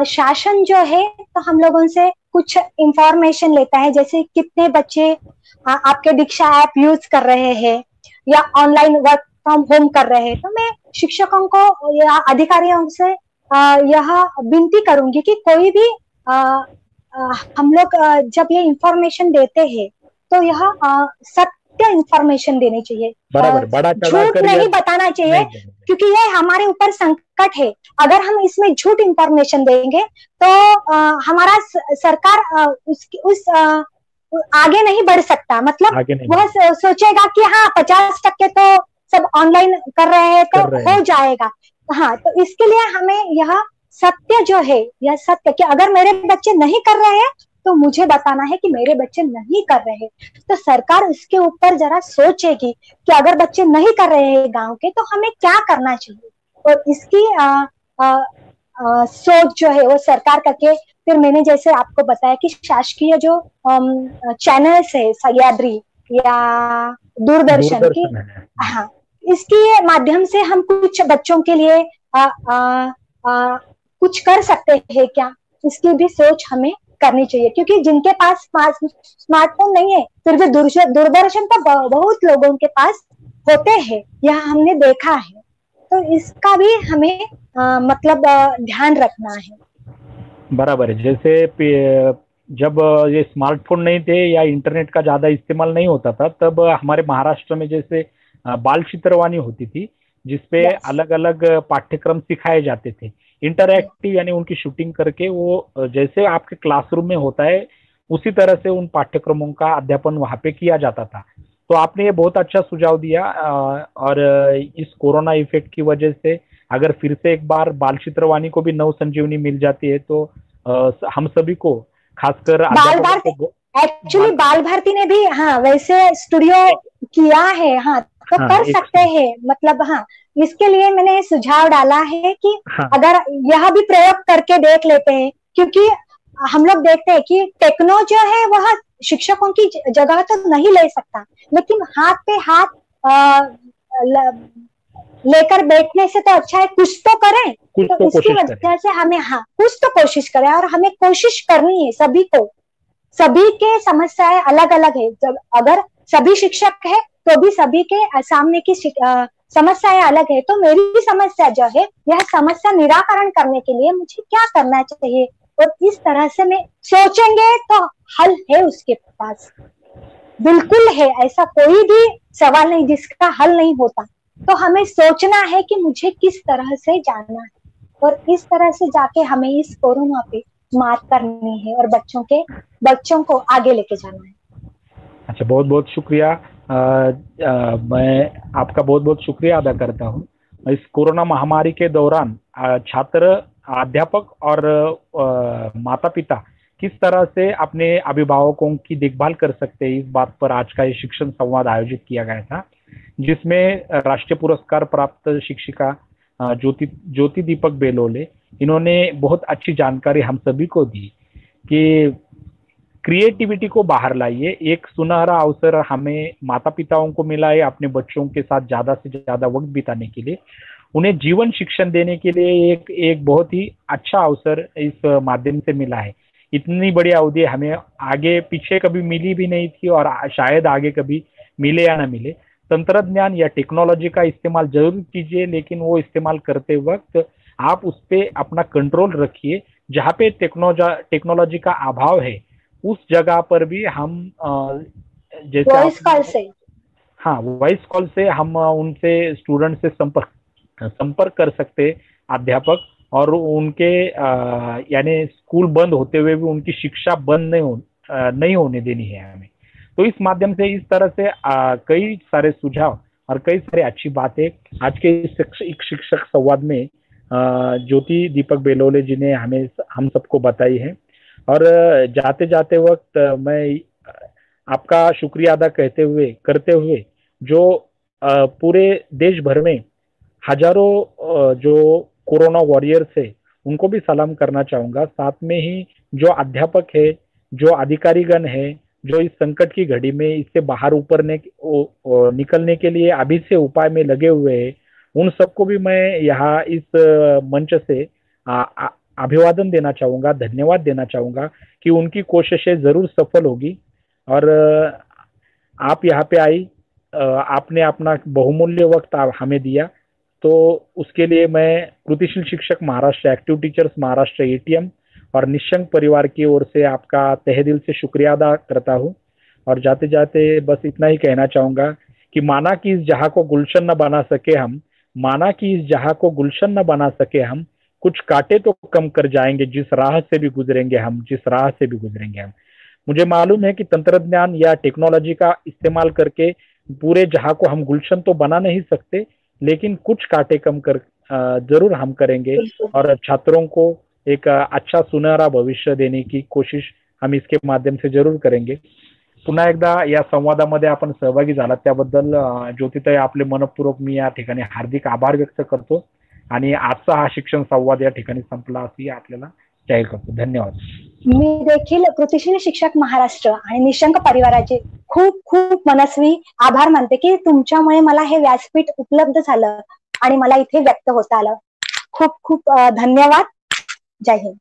शासन जो है तो हम लोगों से कुछ इंफॉर्मेशन लेता है, जैसे कितने बच्चे आपके दीक्षा ऐप यूज कर रहे हैं या ऑनलाइन वर्क फ्रॉम होम कर रहे हैं। तो मैं शिक्षकों को या अधिकारियों से यह विनती करूंगी कि कोई भी हम लोग जब ये इंफॉर्मेशन देते हैं तो यह सत्य इंफॉर्मेशन देनी चाहिए, बराबर, बड़ा चढ़ा झूठ कर नहीं बताना चाहिए, नहीं देना। क्योंकि ये हमारे ऊपर संकट है। अगर हम इसमें झूठ इंफॉर्मेशन देंगे तो हमारा सरकार उस आगे नहीं बढ़ सकता। मतलब आगे नहीं वह सोचेगा कि हाँ 50% तो सब ऑनलाइन कर रहे हैं तो हो जाएगा। हाँ, तो इसके लिए हमें यह सत्य जो है, यह सत्य कि अगर मेरे बच्चे नहीं कर रहे हैं तो मुझे बताना है कि मेरे बच्चे नहीं कर रहे। तो सरकार इसके ऊपर जरा सोचेगी कि अगर बच्चे नहीं कर रहे हैं गांव के तो हमें क्या करना चाहिए, और इसकी सोच जो है वो सरकार करके। फिर मैंने जैसे आपको बताया कि शासकीय जो चैनल्स है, सह्याद्री या दूरदर्शन की, हाँ, इसके माध्यम से हम कुछ बच्चों के लिए कुछ कर सकते हैं क्या, इसकी भी सोच हमें करनी चाहिए। क्योंकि जिनके पास स्मार्टफोन नहीं है फिर भी दूरदर्शन तो बहुत लोगों के पास होते हैं, यह हमने देखा है। तो इसका भी हमें मतलब ध्यान रखना है। बराबर है। जैसे जब ये स्मार्टफोन नहीं थे या इंटरनेट का ज्यादा इस्तेमाल नहीं होता था, तब हमारे महाराष्ट्र में जैसे बाल चित्रवाणी होती थी, जिसपे अलग अलग पाठ्यक्रम सिखाए जाते थे, इंटरैक्टिव, यानी उनकी शूटिंग करके वो जैसे आपके क्लासरूम में होता है उसी तरह से उन पाठ्यक्रमों का अध्यापन वहां पे किया जाता था। तो आपने ये बहुत अच्छा सुझाव दिया। और इस कोरोना इफेक्ट की वजह से अगर फिर से एक बार बाल चित्रवाणी को भी नव संजीवनी मिल जाती है तो हम सभी को, खासकर एक्चुअली बाल भारती ने भी हाँ वैसे स्टूडियो किया है, हाँ, तो कर सकते हैं। मतलब हाँ, इसके लिए मैंने सुझाव डाला है कि अगर यह भी प्रयोग करके देख लेते हैं, क्योंकि हम लोग देखते हैं कि टेक्नो जो है वह शिक्षकों की जगह तो नहीं ले सकता, लेकिन हाथ पे हाथ लेकर बैठने से तो अच्छा है कुछ तो करें। तो इसकी वजह से हमें हाँ कुछ तो कोशिश करें, और हमें कोशिश करनी है सभी को। सभी के समस्याएं अलग अलग है, जब अगर सभी शिक्षक है तो भी सभी के सामने की समस्याएं अलग है। तो मेरी समस्या जो है, यह समस्या निराकरण करने के लिए मुझे क्या करना चाहिए, और इस तरह से मैं सोचेंगे तो हल है उसके पास, बिल्कुल है। ऐसा कोई भी सवाल नहीं जिसका हल नहीं होता। तो हमें सोचना है कि मुझे किस तरह से जाना है, और इस तरह से जाके हमें इस कोरोना पे मात करनी है और बच्चों को आगे लेके जाना है। अच्छा, बहुत बहुत शुक्रिया। मैं आपका बहुत बहुत शुक्रिया अदा करता हूँ। इस कोरोना महामारी के दौरान छात्र, अध्यापक और माता पिता किस तरह से अपने अभिभावकों की देखभाल कर सकते हैं, इस बात पर आज का ये शिक्षण संवाद आयोजित किया गया था, जिसमें राष्ट्रीय पुरस्कार प्राप्त शिक्षिका ज्योति दीपक बेलोले, इन्होंने बहुत अच्छी जानकारी हम सभी को दी कि क्रिएटिविटी को बाहर लाइए। एक सुनहरा अवसर हमें माता पिताओं को मिला है अपने बच्चों के साथ ज्यादा से ज्यादा वक्त बिताने के लिए, उन्हें जीवन शिक्षण देने के लिए एक बहुत ही अच्छा अवसर इस माध्यम से मिला है। इतनी बड़ी अवधि हमें आगे पीछे कभी मिली भी नहीं थी और शायद आगे कभी मिले या ना मिले। तंत्रज्ञान या टेक्नोलॉजी का इस्तेमाल जरूर कीजिए, लेकिन वो इस्तेमाल करते वक्त आप उस पर अपना कंट्रोल रखिए। जहाँ पे टेक्नोलॉजी का अभाव है उस जगह पर भी हम जैसे वॉइस कॉल से, हाँ, वॉइस कॉल से हम उनसे, स्टूडेंट से संपर्क कर सकते अध्यापक, और उनके यानी स्कूल बंद होते हुए भी उनकी शिक्षा बंद नहीं होने देनी है हमें। तो इस माध्यम से, इस तरह से कई सारे सुझाव और कई सारी अच्छी बातें आज के शिक्षक संवाद में ज्योति दीपक बेलोले जी ने हम सबको बताई है। और जाते जाते वक्त मैं आपका शुक्रिया अदा करते हुए जो पूरे देश भर में हजारों जो कोरोना वॉरियर्स है उनको भी सलाम करना चाहूंगा। साथ में ही जो अध्यापक है, जो अधिकारीगण है, जो इस संकट की घड़ी में इससे बाहर निकलने के लिए अभी से उपाय में लगे हुए हैं, उन सबको भी मैं यहाँ इस मंच से अभिवादन देना चाहूंगा, धन्यवाद देना चाहूंगा कि उनकी कोशिशें जरूर सफल होगी। और आप यहाँ पे आई, आपने अपना बहुमूल्य वक्त हमें दिया, तो उसके लिए मैं कृतिशील शिक्षक Maharashtra, active teachers Maharashtra ATM और निशंक परिवार की ओर से आपका तहे दिल से शुक्रिया अदा करता हूँ। और जाते जाते बस इतना ही कहना चाहूंगा कि माना कि इस जहां को गुलशन न बना सके हम, माना कि इस जहां को गुलशन न बना सके हम, कुछ कांटे तो कम कर जाएंगे जिस राह से भी गुजरेंगे हम, जिस राह से भी गुजरेंगे हम। मुझे मालूम है कि तंत्रज्ञान या टेक्नोलॉजी का इस्तेमाल करके पूरे जहां को हम गुलशन तो बना नहीं सकते, लेकिन कुछ कांटे कम कर जरूर हम करेंगे और छात्रों को एक अच्छा सुनहरा भविष्य देने की कोशिश हम इसके माध्यम से जरूर करेंगे। पुन्हा एकदा या संवादामध्ये आपण सहभागी झालात त्याबद्दल ज्योतिताई आपले मनपूर्वक मी या ठिकाणी हार्दिक आभार व्यक्त करतो आणि आजचा हा शिक्षण संवाद या ठिकाणी संपला अशी आपल्याला जाहीर करतो। धन्यवाद। मी देखील कृतिशील शिक्षक महाराष्ट्र आणि निशंक परिवाराचे खूप खूप मनस्वी आभार मानते की तुमच्यामुळे मला हे व्यासपीठ उपलब्ध झालं आणि मला इथे व्यक्त होता आलं। खूप खूप धन्यवाद। जय हिंद।